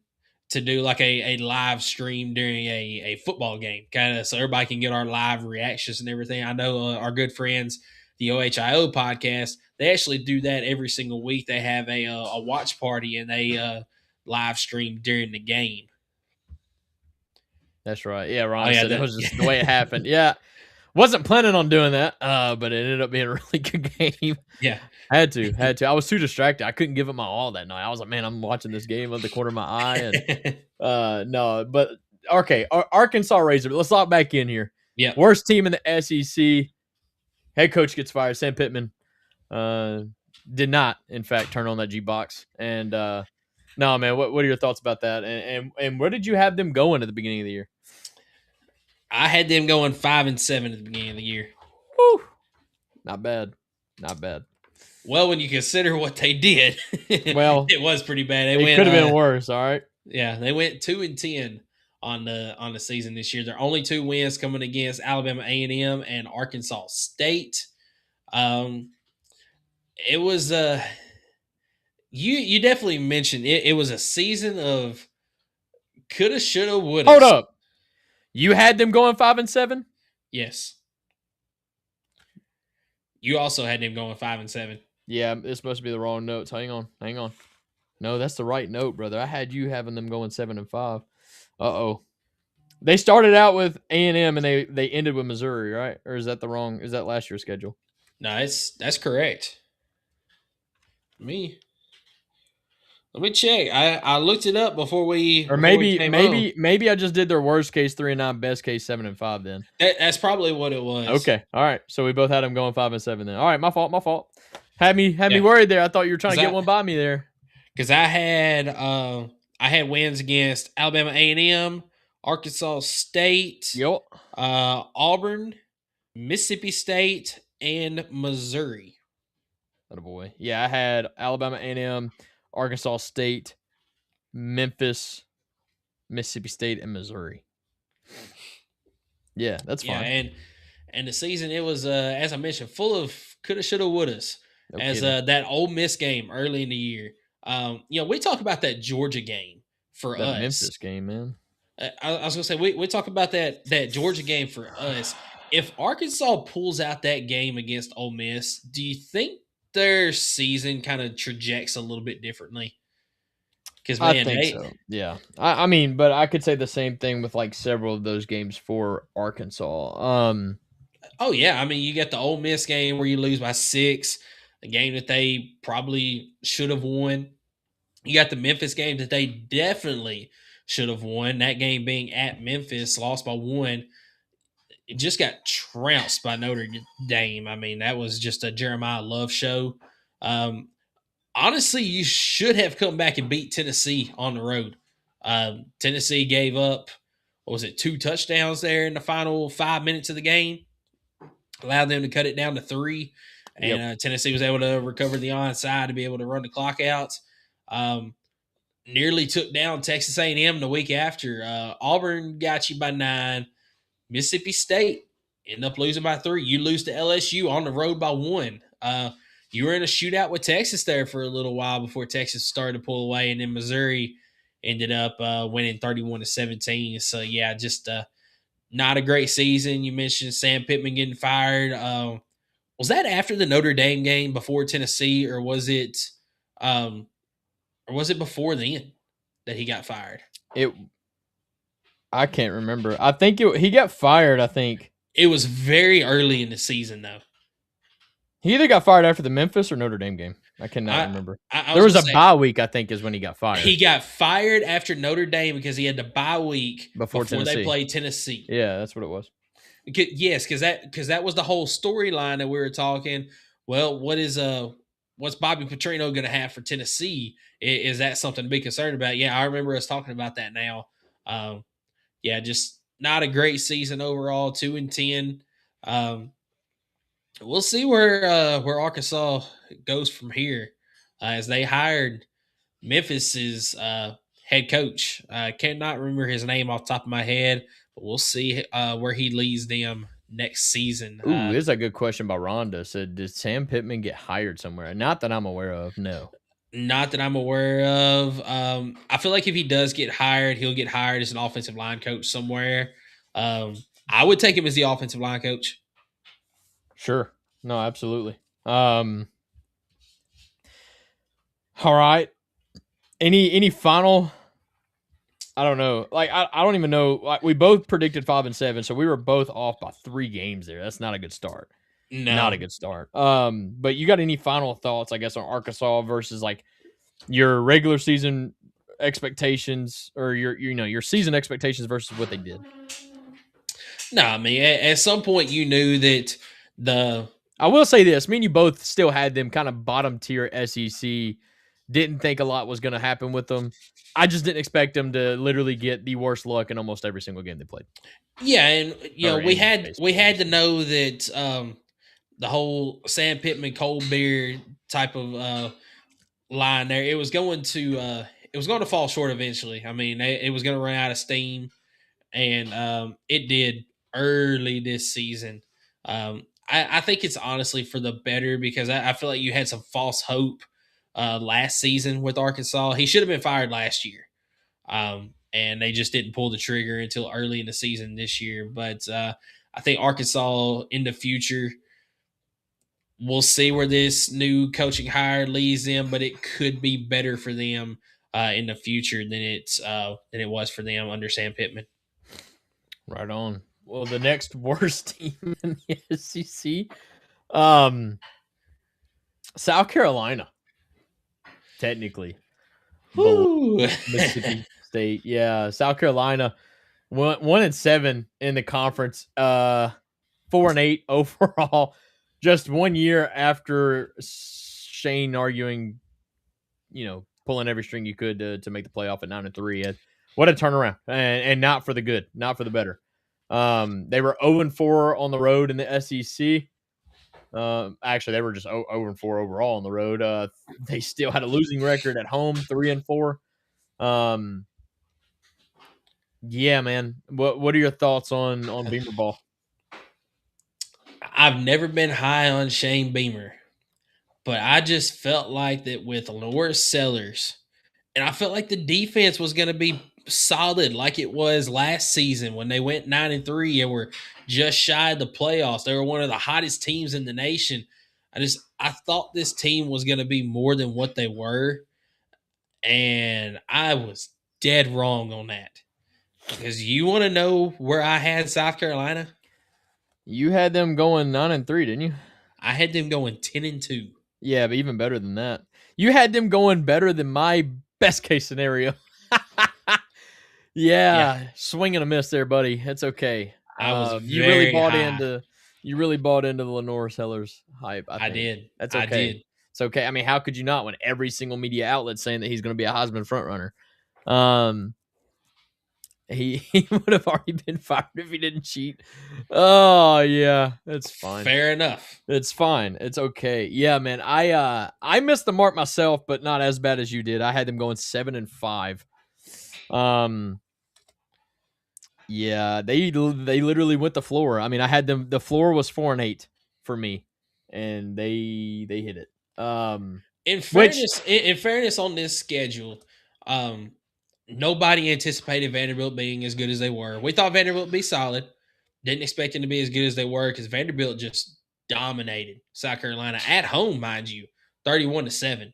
to do like a live stream during a football game, kind of so everybody can get our live reactions and everything. I know our good friends, the OHIO podcast, they actually do that every single week. They have a watch party and they live stream during the game. That's right. Yeah, Ron yeah, said that was just the way it happened. Yeah. Wasn't planning on doing that, but it ended up being a really good game. Yeah. Had to. I was too distracted. I couldn't give it my all that night. I was like, man, I'm watching this game of the corner of my eye. And no, but okay. Arkansas Razor. Let's lock back in here. Yeah. Worst team in the SEC. Head coach gets fired. Sam Pittman did not, in fact, turn on that G box. And no, man, what are your thoughts about that? And where did you have them going at the beginning of the year? I had them going 5-7 at the beginning of the year. Whew. Not bad. Well, when you consider what they did, well, it was pretty bad. It could have been worse. All right. Yeah, they went 2-10 on the season this year. Their only 2 wins coming against Alabama A&M and Arkansas State. It was you definitely mentioned it. It was a season of coulda, shoulda, woulda. Hold up. You had them going 5-7? Yes. You also had them going 5-7. Yeah, this must be the wrong notes. Hang on. No, that's the right note, brother. I had you having them going 7-5. Uh-oh. They started out with A&M and they ended with Missouri, right? Or is that the wrong? Is that last year's schedule? No, that's correct. Let me check. I looked it up before we. Or maybe I just did their worst case 3-9, best case 7-5. Then that's probably what it was. Okay, all right. So we both had them going 5-7. Then all right, my fault. Had me worried there. I thought you were trying to get one by me there. Because I had wins against Alabama A&M, Arkansas State, Yep. Auburn, Mississippi State, and Missouri. Attaboy. Yeah, I had Alabama A&M, Arkansas State, Memphis, Mississippi State, and Missouri. Yeah, that's fine. Yeah, and the season, it was, as I mentioned, full of coulda, shoulda, wouldas. That Ole Miss game early in the year. We talk about that Georgia game for us. Memphis game, man. I was going to say, we talk about that Georgia game for us. If Arkansas pulls out that game against Ole Miss, do you think their season kind of trajects a little bit differently? Because I think so. Yeah, I mean, but I could say the same thing with like several of those games for Arkansas. Oh yeah, I mean, you got the Ole Miss game where you lose by 6, a game that they probably should have won. You got the Memphis game that they definitely should have won. That game being at Memphis, lost by 1. It just got trounced by Notre Dame. I mean, that was just a Jeremiah Love show. Honestly, you should have come back and beat Tennessee on the road. Tennessee gave up, 2 touchdowns there in the final 5 minutes of the game, allowed them to cut it down to 3, and Tennessee was able to recover the onside to be able to run the clock out. Nearly took down Texas A&M the week after. Auburn got you by 9. Mississippi State ended up losing by 3. You lose to LSU on the road by 1. You were in a shootout with Texas there for a little while before Texas started to pull away, and then Missouri ended up winning 31-17. So yeah, just not a great season. You mentioned Sam Pittman getting fired. Was that after the Notre Dame game before Tennessee, or was it before then that he got fired? I can't remember. I think he got fired. I think it was very early in the season, though. He either got fired after the Memphis or Notre Dame game. I cannot remember. I There was a bye week, I think, is when he got fired. He got fired after Notre Dame because he had the bye week before they played Tennessee. Yeah, that's what it was. Yes, because that was the whole storyline that we were talking. Well, what's Bobby Petrino going to have for Tennessee? Is that something to be concerned about? Yeah, I remember us talking about that now. Yeah, just not a great season overall. 2-10. We'll see where Arkansas goes from here, as they hired Memphis's head coach. I cannot remember his name off the top of my head, but we'll see where he leads them next season. Ooh, this is a good question by Rhonda. Said, did Sam Pittman get hired somewhere? Not that I'm aware of. No. Not that I'm aware of. I feel like if he does get hired, he'll get hired as an offensive line coach somewhere. I would take him as the offensive line coach. Sure. No, absolutely. All right. Any final? I don't know. Like I don't even know. Like, we both predicted 5-7, so we were both off by 3 games there. That's not a good start. No. Not a good start. But you got any final thoughts, I guess, on Arkansas versus like your regular season expectations, or your season expectations versus what they did? No, I mean, at some point you knew that I will say this. Me and you both still had them kind of bottom tier SEC. Didn't think a lot was going to happen with them. I just didn't expect them to literally get the worst luck in almost every single game they played. Yeah, and we had to know that the whole Sam Pittman cold beer type of line there, it was going to fall short eventually. I mean, it was going to run out of steam, and it did early this season. I think it's honestly for the better, because I feel like you had some false hope last season with Arkansas. He should have been fired last year. And they just didn't pull the trigger until early in the season this year. But I think Arkansas in the future, we'll see where this new coaching hire leads them, but it could be better for them in the future than it was for them under Sam Pittman. Right on. Well, the next worst team in the SEC, South Carolina, technically. Mississippi State. Yeah, South Carolina 1-7 in the conference, 4-8 overall. Just 1 year after Shane arguing, pulling every string you could to make the playoff at 9-3. And what a turnaround, and not for the good, not for the better. They were 0-4 on the road in the SEC. Actually, they were just 0-4 overall on the road. They still had a losing record at home, 3-4. Yeah, man. What are your thoughts on Beamer ball? I've never been high on Shane Beamer, but I just felt like that with Lenore Sellers, and I felt like the defense was going to be solid like it was last season when they went 9-3 and were just shy of the playoffs. They were one of the hottest teams in the nation. I thought this team was going to be more than what they were, and I was dead wrong on that. Because you want to know where I had South Carolina? You had them going 9-3, didn't you? I had them going 10-2. Yeah, but even better than that. You had them going better than my best case scenario. Yeah, swing and a miss there, buddy. It's okay. I was you really bought into the Lenore Sellers hype. I did. That's okay. I did. It's okay. I mean, how could you not when every single media outlet's saying that he's going to be a Heisman frontrunner? He would have already been fired if he didn't cheat. Oh yeah, it's fine. Fair enough. It's fine. It's okay. Yeah, man. I missed the mark myself, but not as bad as you did. I had them going 7-5. Yeah, they literally went the floor. I mean, I had them. The floor was 4-8 for me, and they hit it. In fairness on this schedule, nobody anticipated Vanderbilt being as good as they were. We thought Vanderbilt would be solid. Didn't expect them to be as good as they were because Vanderbilt just dominated South Carolina at home, mind you, 31-7.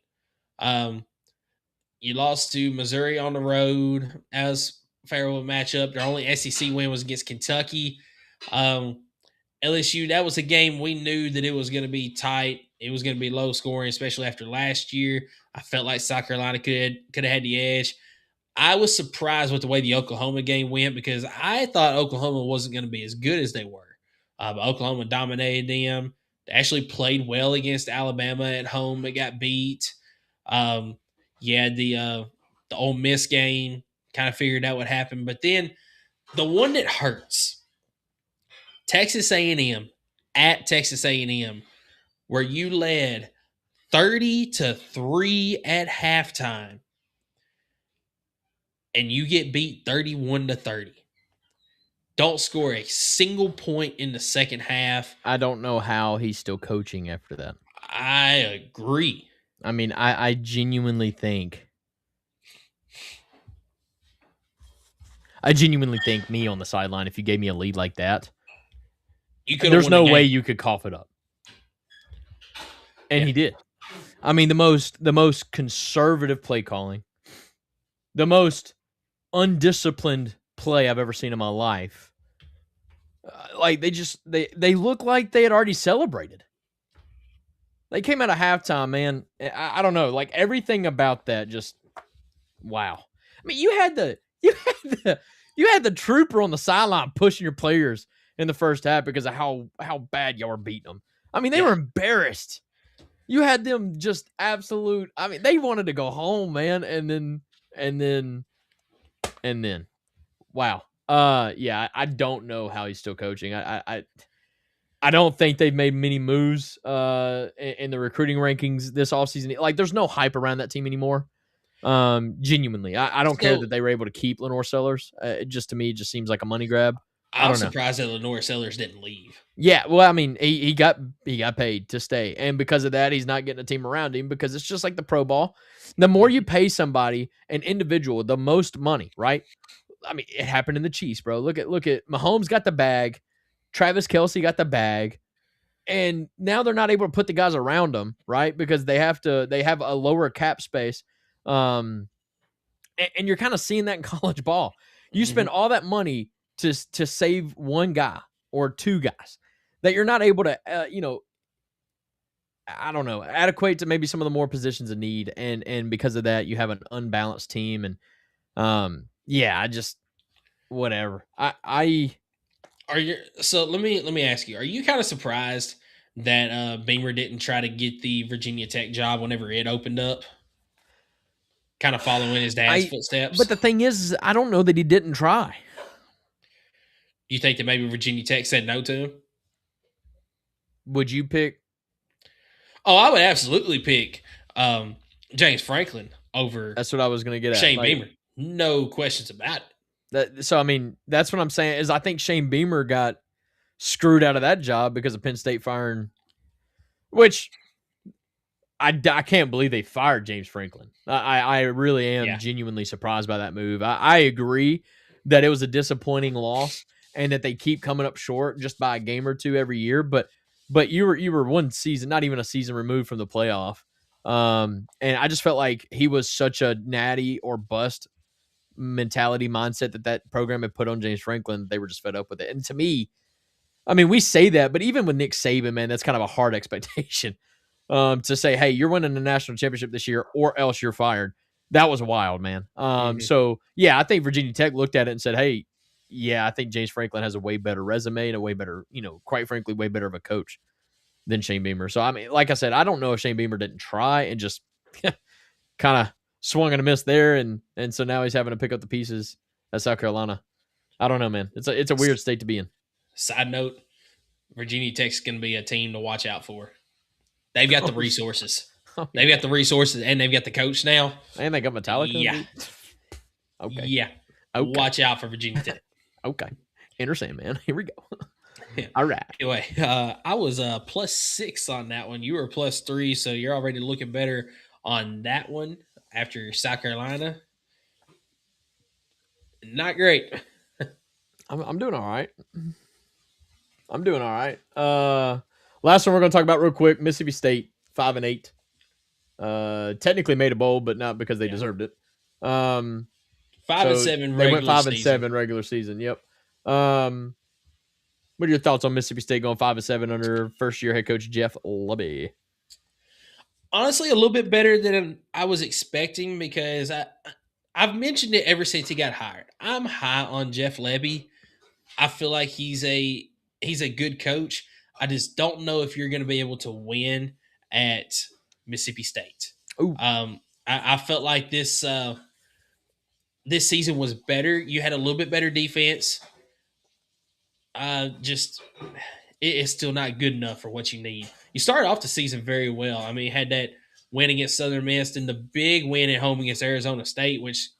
You lost to Missouri on the road as fair of a matchup. Their only SEC win was against Kentucky. LSU, that was a game we knew that it was going to be tight. It was going to be low scoring, especially after last year. I felt like South Carolina could have had the edge. I was surprised with the way the Oklahoma game went because I thought Oklahoma wasn't going to be as good as they were. But Oklahoma dominated them. They actually played well against Alabama at home. It got beat. The Ole Miss game, kind of figured out what happened. But then the one that hurts, Texas A&M at Texas A&M, where you led 30-3 at halftime, and you get beat 31-30. Don't score a single point in the second half. I don't know how he's still coaching after that. I agree. I mean, I genuinely think me on the sideline, if you gave me a lead like that, there's no way you could cough it up. And he did. I mean, the most conservative play calling, the most undisciplined play I've ever seen in my life. They look like they had already celebrated. They came out of halftime, man. I don't know, like everything about that just wow. I mean, you had the trooper on the sideline pushing your players in the first half because of how bad y'all were beating them. I mean, they were embarrassed. You had them just absolute. I mean, they wanted to go home, man, and then, wow. I don't know how he's still coaching. I don't think they've made many moves in the recruiting rankings this offseason. Like, there's no hype around that team anymore. Genuinely, I don't care that they were able to keep Lenore Sellers. To me, it just seems like a money grab. I'm surprised that Lenore Sellers didn't leave. Yeah, well, I mean, he got paid to stay, and because of that, he's not getting a team around him because it's just like the pro ball. The more you pay somebody, an individual, the most money, right? I mean, it happened in the Chiefs, bro. Look at Mahomes got the bag, Travis Kelce got the bag, and now they're not able to put the guys around them, right? Because they have a lower cap space. And you're kind of seeing that in college ball. You spend all that money to save one guy or two guys that you're not able to, I don't know, adequate to maybe some of the more positions of need. And because of that, you have an unbalanced team. And I just, whatever. So let me ask you, are you kind of surprised that Beamer didn't try to get the Virginia Tech job whenever it opened up? Kind of following his dad's footsteps. But the thing is, I don't know that he didn't try. You think that maybe Virginia Tech said no to him? Would you pick? Oh, I would absolutely pick James Franklin over. That's what I was going to get at. Shane Beamer. No questions about it. So, I mean, that's what I'm saying is I think Shane Beamer got screwed out of that job because of Penn State firing, which I can't believe they fired James Franklin. I really am genuinely surprised by that move. I agree that it was a disappointing loss and that they keep coming up short just by a game or two every year. But you were one season, not even a season removed from the playoff. And I just felt like he was such a natty or bust mentality mindset that program had put on James Franklin. They were just fed up with it. And to me, I mean, we say that, but even with Nick Saban, man, that's kind of a hard expectation. To say, hey, you're winning the national championship this year or else you're fired. That was wild, man. So, I think Virginia Tech looked at it and said, hey, I think James Franklin has a way better resume and a way better, quite frankly, way better of a coach than Shane Beamer. So, I mean, like I said, I don't know if Shane Beamer didn't try and just kind of swung and a miss there. And so now he's having to pick up the pieces at South Carolina. I don't know, man. It's a weird state to be in. Side note, Virginia Tech's going to be a team to watch out for. They've got the resources. They've got the resources, and they've got the coach now. And they got Metallica. Yeah. Okay. Yeah. Okay. Watch out for Virginia Tech. Okay. Interesting, man. Here we go. All right. Anyway, I was +6 on that one. You were +3, so you're already looking better on that one after South Carolina. Not great. I'm doing all right. Last one we're going to talk about real quick, Mississippi State, 5-8. Technically made a bowl, but not because they deserved it. 5-7 They went 5-7 regular season. Yep. What are your thoughts on Mississippi State going 5-7 under first-year head coach Jeff Lebby? Honestly, a little bit better than I was expecting because I've mentioned it ever since he got hired. I'm high on Jeff Lebby. I feel like he's a good coach. I just don't know if you're going to be able to win at Mississippi State. I felt like this season was better. You had a little bit better defense. It's still not good enough for what you need. You started off the season very well. I mean, you had that win against Southern Miss and the big win at home against Arizona State, which,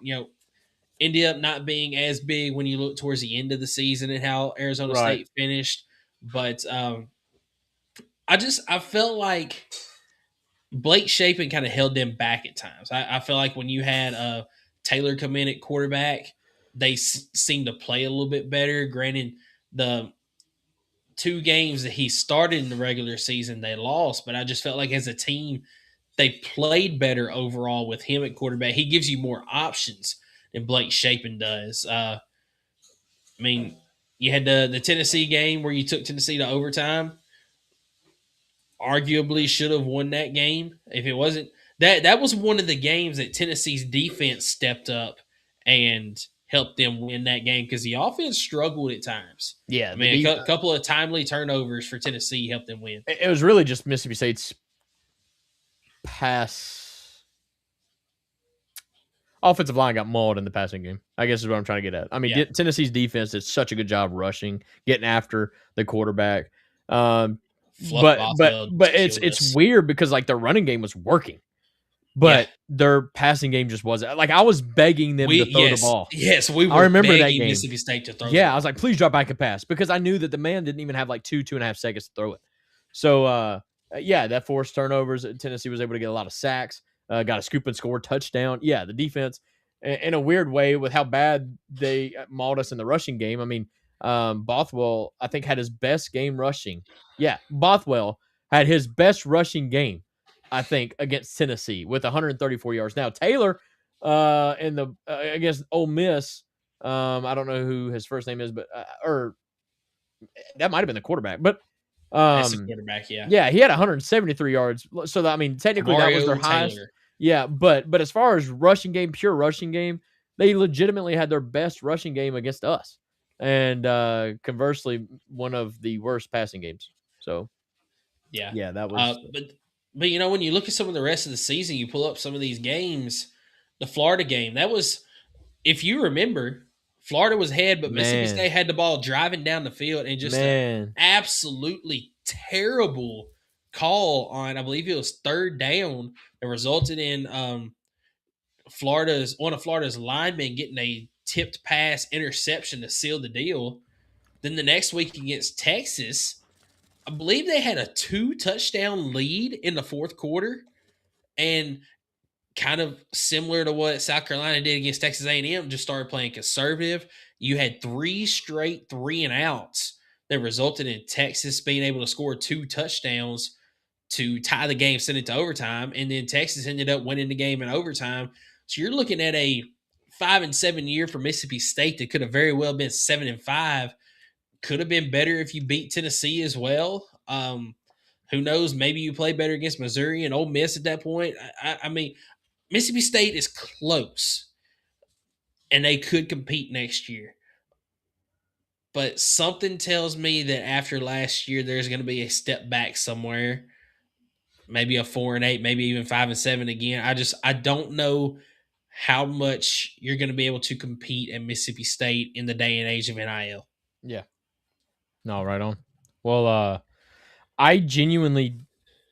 ended up not being as big when you look towards the end of the season and how Arizona State finished. But I felt like Blake Shapen kind of held them back at times. I feel like when you had Taylor come in at quarterback, they seemed to play a little bit better. Granted, the 2 games that he started in the regular season, they lost, but I just felt like as a team, they played better overall with him at quarterback. He gives you more options than Blake Shapen does. I mean, you had the Tennessee game where you took Tennessee to overtime. Arguably should have won that game. If it wasn't that was one of the games that Tennessee's defense stepped up and helped them win that game because the offense struggled at times. Yeah, I mean, a couple of timely turnovers for Tennessee helped them win. It was really just Mississippi State's offensive line got mauled in the passing game, I guess is what I'm trying to get at. I mean, Tennessee's defense did such a good job rushing, getting after the quarterback. But it's weird because like their running game was working, but their passing game just wasn't. Like I was begging them to throw the ball. Yes, we were. I remember that begging game. Mississippi State to throw. Yeah, I was like, please drop back and pass because I knew that the man didn't even have like 2.5 seconds to throw it. So that forced turnovers. Tennessee was able to get a lot of sacks. Got a scoop and score touchdown. Yeah, the defense, in a weird way, with how bad they mauled us in the rushing game. I mean, Bothwell, I think, had his best game rushing. Yeah, Bothwell had his best rushing game, I think, against Tennessee with 134 yards. Now, Taylor against Ole Miss, I don't know who his first name is, but or that might have been the quarterback, but that's the quarterback, yeah, he had 173 yards. So I mean, technically that was their highest. Yeah, but as far as rushing game, pure rushing game, they legitimately had their best rushing game against us, and conversely, one of the worst passing games. So yeah, that was. But when you look at some of the rest of the season, you pull up some of these games. The Florida game, that was, if you remember, Florida was ahead, but Mississippi State had the ball driving down the field and just an absolutely terrible call on, I believe it was 3rd down that resulted in one of Florida's linemen getting a tipped pass interception to seal the deal. Then the next week against Texas, I believe they had a 2-touchdown lead in the 4th quarter, and kind of similar to what South Carolina did against Texas A&M, just started playing conservative. You had 3 straight 3-and-outs that resulted in Texas being able to score 2 touchdowns to tie the game, send it to overtime, and then Texas ended up winning the game in overtime. So you're looking at a 5-7 year for Mississippi State that could have very well been 7-5. Could have been better if you beat Tennessee as well. Who knows? Maybe you play better against Missouri and Ole Miss at that point. I mean, Mississippi State is close, and they could compete next year. But something tells me that after last year, there's going to be a step back somewhere. Maybe a 4-8, maybe even 5-7 again. I don't know how much you're going to be able to compete at Mississippi State in the day and age of NIL. Yeah. No, right on. Well, I genuinely,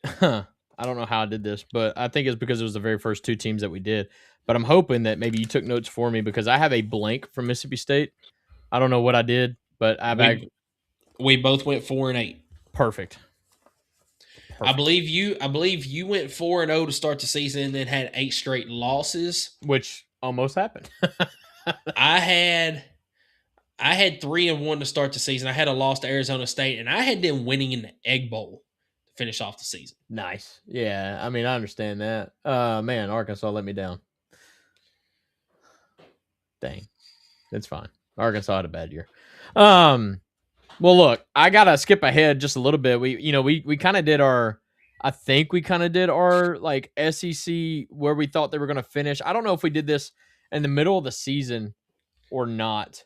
I don't know how I did this, but I think it's because it was the very first 2 teams that we did. But I'm hoping that maybe you took notes for me because I have a blank from Mississippi State. I don't know what I did, but we both went 4-8. Perfect. I believe you went 4-0 to start the season and then had 8 straight losses, which almost happened. I had 3-1 to start the season. I had a loss to Arizona State, and I had them winning in the Egg Bowl to finish off the season. Nice. Yeah, I mean, I understand that. Man, Arkansas let me down. Dang. It's fine. Arkansas had a bad year. Well, look, I gotta skip ahead just a little bit. We kind of did our, I think we kind of did our like SEC where we thought they were gonna finish. I don't know if we did this in the middle of the season or not,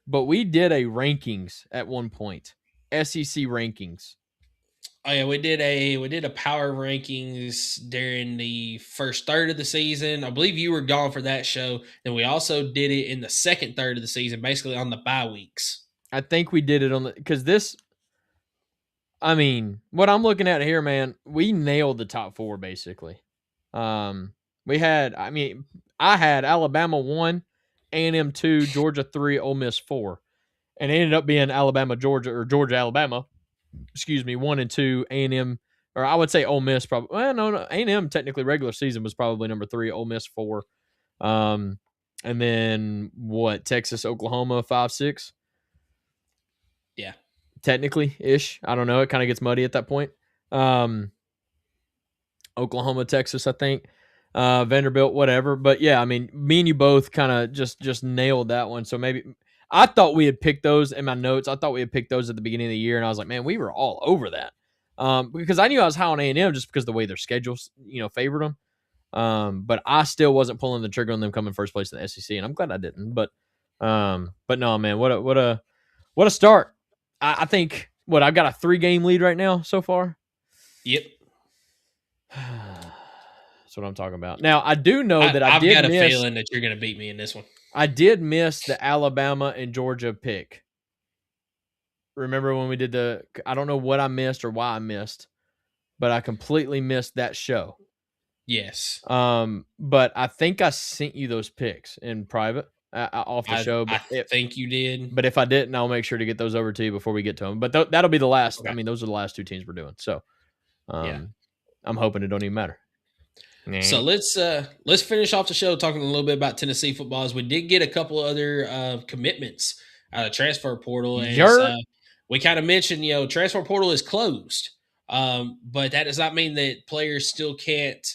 but we did a rankings at one point, SEC rankings. Oh yeah, we did a power rankings during the first third of the season. I believe you were gone for that show, and we also did it in the second third of the season, basically on the bye weeks. I think we did it on the because this. I mean, what I'm looking at here, man, we nailed the top four basically. We had, I mean, I had Alabama 1, A&M 2, Georgia 3, Ole Miss 4, and it ended up being Alabama Georgia or Georgia Alabama, excuse me, 1 and 2, A&M, or I would say Ole Miss probably. Well, no, A&M technically regular season was probably number 3, Ole Miss 4, and then what? Texas, Oklahoma 5, 6. Yeah. Technically ish. I don't know. It kind of gets muddy at that point. Oklahoma, Texas, I think. Vanderbilt, whatever. But yeah, I mean, me and you both kind of just nailed that one. So maybe I thought we had picked those in my notes. I thought we had picked those at the beginning of the year, and I was like, man, we were all over that. Because I knew I was high on A&M just because the way their schedules, favored them. But I still wasn't pulling the trigger on them coming first place in the SEC, and I'm glad I didn't. But no, man, what a start. I think I've got a 3-game lead right now so far. Yep. That's what I'm talking about. Now I do know that I've did got a miss, feeling that you're going to beat me in this one. I did miss the Alabama and Georgia pick. Remember when we did I don't know what I missed or why I missed, but I completely missed that show. Yes. But I think I sent you those picks in private. Off the show. But I think you did. But if I didn't, I'll make sure to get those over to you before we get to them. But that'll be the last. Okay. I mean, those are the last 2 teams we're doing. So Yeah. I'm hoping it don't even matter. So let's finish off the show talking a little bit about Tennessee football. As we did get a couple other commitments out of transfer portal. And we kind of mentioned, transfer portal is closed. But that does not mean that players still can't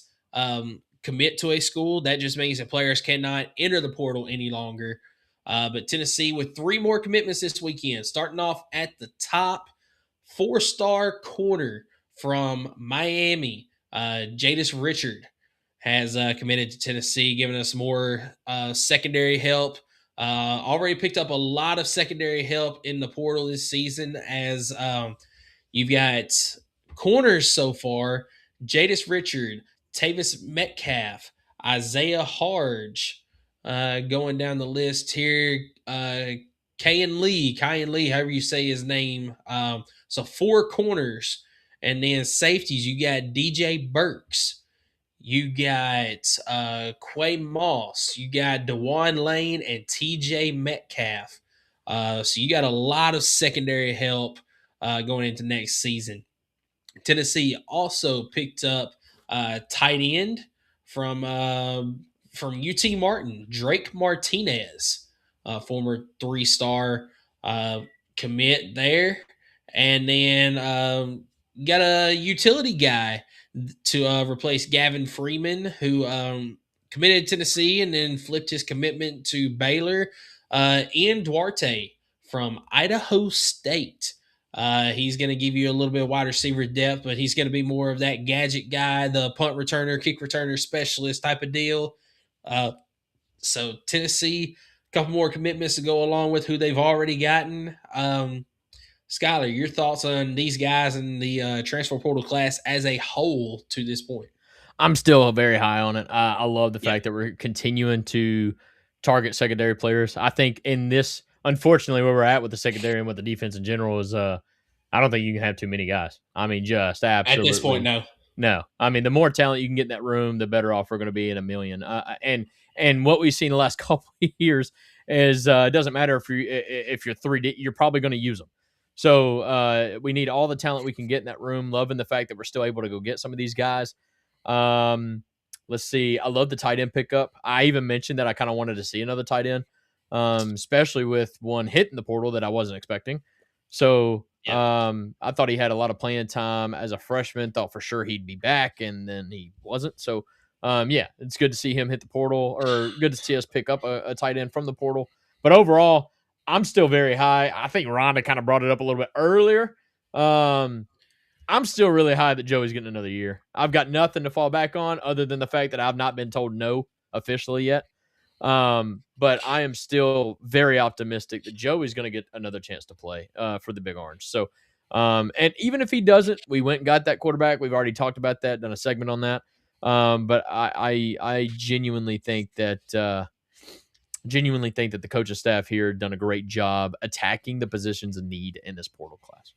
commit to a school. That just means that players cannot enter the portal any longer. But Tennessee with 3 more commitments this weekend, starting off at the top, 4-star corner from Miami, Jadis Richard has committed to Tennessee, giving us more secondary help. Already picked up a lot of secondary help in the portal this season as you've got corners so far, Jadis Richard, Tavis Metcalf, Isaiah Harge, going down the list here. Kyan Lee, however you say his name. So 4 corners. And then safeties, you got DJ Burks. You got Quay Moss. You got DeJuan Lane and TJ Metcalf. So you got a lot of secondary help going into next season. Tennessee also picked up tight end from UT Martin, Drake Martinez, former 3-star commit there. And then got a utility guy to replace Gavin Freeman, who committed to Tennessee and then flipped his commitment to Baylor. Ian Duarte from Idaho State. He's going to give you a little bit of wide receiver depth, but he's going to be more of that gadget guy, the punt returner, kick returner specialist type of deal. So Tennessee, a couple more commitments to go along with who they've already gotten. Skylar, your thoughts on these guys in the transfer portal class as a whole to this point? I'm still very high on it. I love the fact that we're continuing to target secondary players. I think in this, unfortunately, where we're at with the secondary and with the defense in general is, I don't think you can have too many guys. I mean, just absolutely. At this point, no. No. I mean, the more talent you can get in that room, the better off we're going to be in a million. And what we've seen the last couple of years is it doesn't matter if you're 3D, you're probably going to use them. So we need all the talent we can get in that room. Loving the fact that we're still able to go get some of these guys. Let's see. I love the tight end pickup. I even mentioned that I kind of wanted to see another tight end, especially with one hitting the portal that I wasn't expecting. So I thought he had a lot of playing time as a freshman. Thought for sure he'd be back, and then he wasn't. So it's good to see him hit the portal, or good to see us pick up a tight end from the portal. But overall, I'm still very high. I think Rhonda kind of brought it up a little bit earlier. I'm still really high that Joey's getting another year. I've got nothing to fall back on other than the fact that I've not been told no officially yet. But I am still very optimistic that Joey's going to get another chance to play for the Big Orange. So, and even if he doesn't, we went and got that quarterback. We've already talked about that, done a segment on that. But I genuinely think that the coaching staff here done a great job attacking the positions of need in this portal class.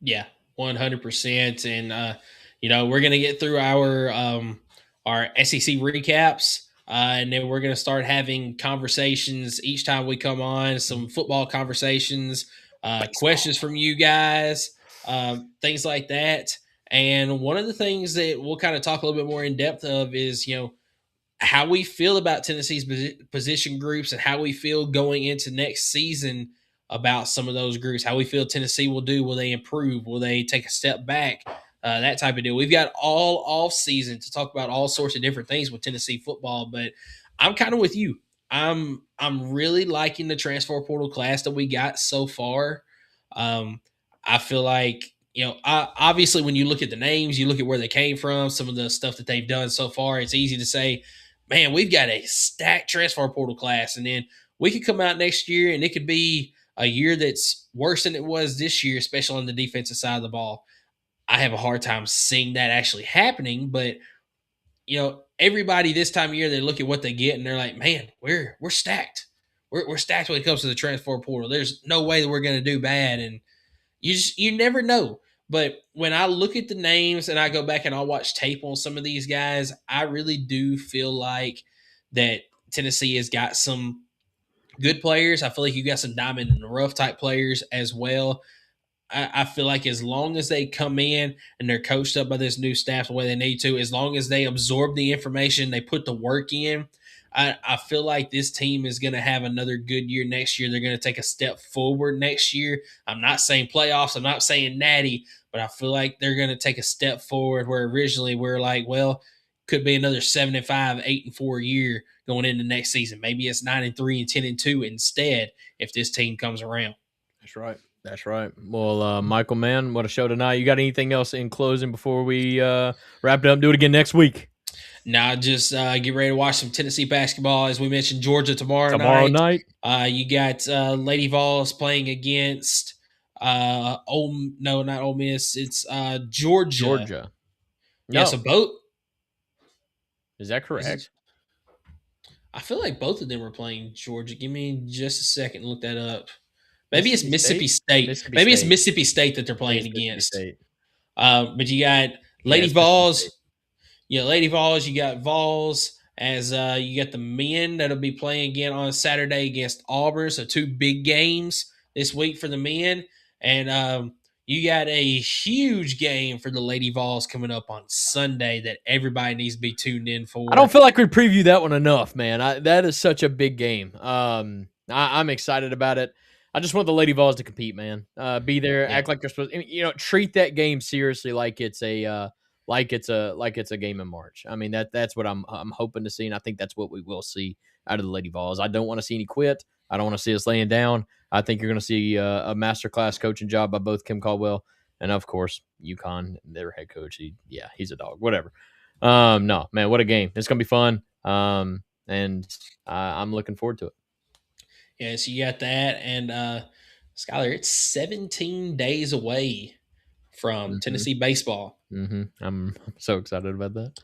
Yeah, 100%. And we're gonna get through our SEC recaps, and then we're gonna start having conversations each time we come on. Some football conversations, questions from you guys, things like that. And one of the things that we'll kind of talk a little bit more in depth of is how we feel about Tennessee's position groups and how we feel going into next season about some of those groups, how we feel Tennessee will do. Will they improve? Will they take a step back? That type of deal. We've got all off season to talk about all sorts of different things with Tennessee football, but I'm kind of with you. I'm really liking the transfer portal class that we got so far. I feel like, obviously when you look at the names, you look at where they came from, some of the stuff that they've done so far, it's easy to say, man, we've got a stacked transfer portal class. And then we could come out next year and it could be a year that's worse than it was this year, especially on the defensive side of the ball. I have a hard time seeing that actually happening, but everybody this time of year, they look at what they get and they're like, man, we're stacked. We're stacked when it comes to the transfer portal. There's no way that we're going to do bad. And you never know. But when I look at the names and I go back and I'll watch tape on some of these guys, I really do feel like that Tennessee has got some good players. I feel like you got some diamond in the rough type players as well. I feel like as long as they come in and they're coached up by this new staff the way they need to, as long as they absorb the information, they put the work in, I feel like this team is going to have another good year next year. They're going to take a step forward next year. I'm not saying playoffs. I'm not saying natty, but I feel like they're going to take a step forward where originally we're like, well, could be another 7-5, 8-4 year going into next season. Maybe it's 9-3 and 10-2 instead if this team comes around. That's right. That's right. Well, Michael, man, what a show tonight. You got anything else in closing before we wrap it up and do it again next week? Now, just get ready to watch some Tennessee basketball. As we mentioned, Georgia tomorrow night. You got Lady Vols playing against not Ole Miss. It's Georgia. No. Yeah, so both. Is that correct? I feel like both of them were playing Georgia. Give me just a second to look that up. Maybe it's Mississippi State. It's Mississippi State that they're playing against. But you got Lady Vols. Yeah, Lady Vols. You got Vols as you got the men that'll be playing again on Saturday against Auburn. So 2 big games this week for the men. And you got a huge game for the Lady Vols coming up on Sunday that everybody needs to be tuned in for. I don't feel like we preview that one enough, man. That is such a big game. I'm excited about it. I just want the Lady Vols to compete, man. Be there, act like they're supposed to, treat that game seriously like it's a game in March. I mean, that's what I'm hoping to see, and I think that's what we will see out of the Lady Vols. I don't want to see any quit. I don't want to see us laying down. I think you're going to see a masterclass coaching job by both Kim Caldwell and, of course, UConn, their head coach. He's a dog. Whatever. No, man, what a game. It's going to be fun, and I'm looking forward to it. Yeah, so you got that, and Skylar, it's 17 days away from Tennessee baseball. I'm so excited about that.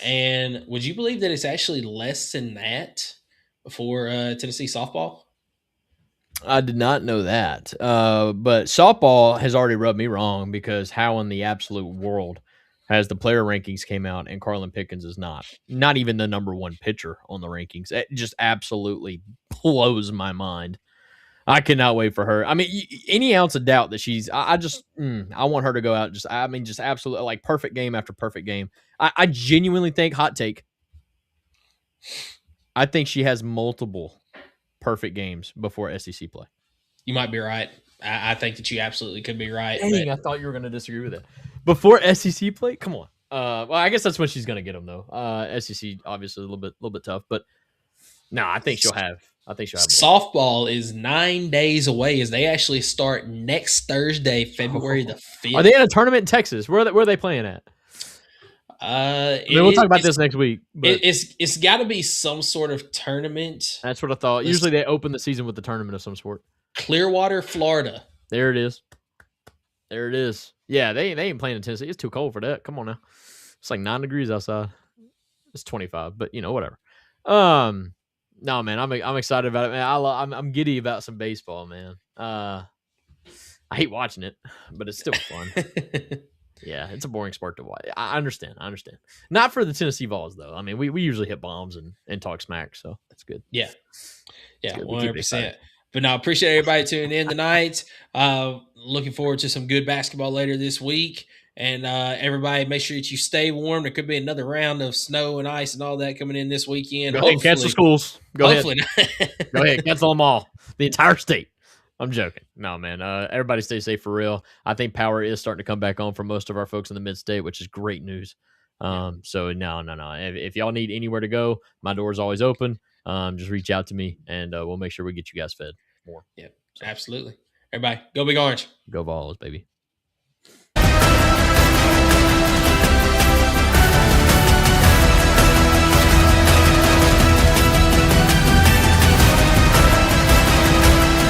And would you believe that it's actually less than that for Tennessee softball? I did not know that. But softball has already rubbed me wrong because how in the absolute world has the player rankings came out and Carlin Pickens is not even the number 1 pitcher on the rankings. It just absolutely blows my mind. I cannot wait for her. I mean, any ounce of doubt that she's, I want her to go out. Just absolutely like perfect game after perfect game. I genuinely think, hot take, I think she has multiple perfect games before SEC play. You might be right. I think that you absolutely could be right. Dang, I thought you were going to disagree with it. Before SEC play? Come on. Well, I guess that's when she's going to get them, though. SEC, obviously, a little bit tough. But, no, I think she'll have I think she'll have more. Softball is 9 days away as they actually start next Thursday, February the 5th. Are they in a tournament in Texas? Where are they playing at? We'll talk about this next week. But it's got to be some sort of tournament. That's what I thought. Usually they open the season with the tournament of some sort. Clearwater, Florida. There it is. Yeah, they ain't playing in Tennessee. It's too cold for that. Come on now. It's like 9 degrees outside. It's 25, but whatever. No, man, I'm excited about it, man. I'm giddy about some baseball, man. I hate watching it, but it's still fun. Yeah, it's a boring sport to watch. I understand. Not for the Tennessee Vols, though. I mean, we usually hit bombs and talk smack, so that's good. Yeah, 100%. But no, appreciate everybody tuning in tonight. Looking forward to some good basketball later this week. And everybody, make sure that you stay warm. There could be another round of snow and ice and all that coming in this weekend. Go ahead and cancel schools. Go ahead. Go ahead, cancel them all. The entire state. I'm joking. No, man. Everybody stay safe for real. I think power is starting to come back on for most of our folks in the mid-state, which is great news. So no. If y'all need anywhere to go, my door is always open. Just reach out to me, and we'll make sure we get you guys fed more. Yeah, absolutely. Everybody, go Big Orange. Go Vols, baby.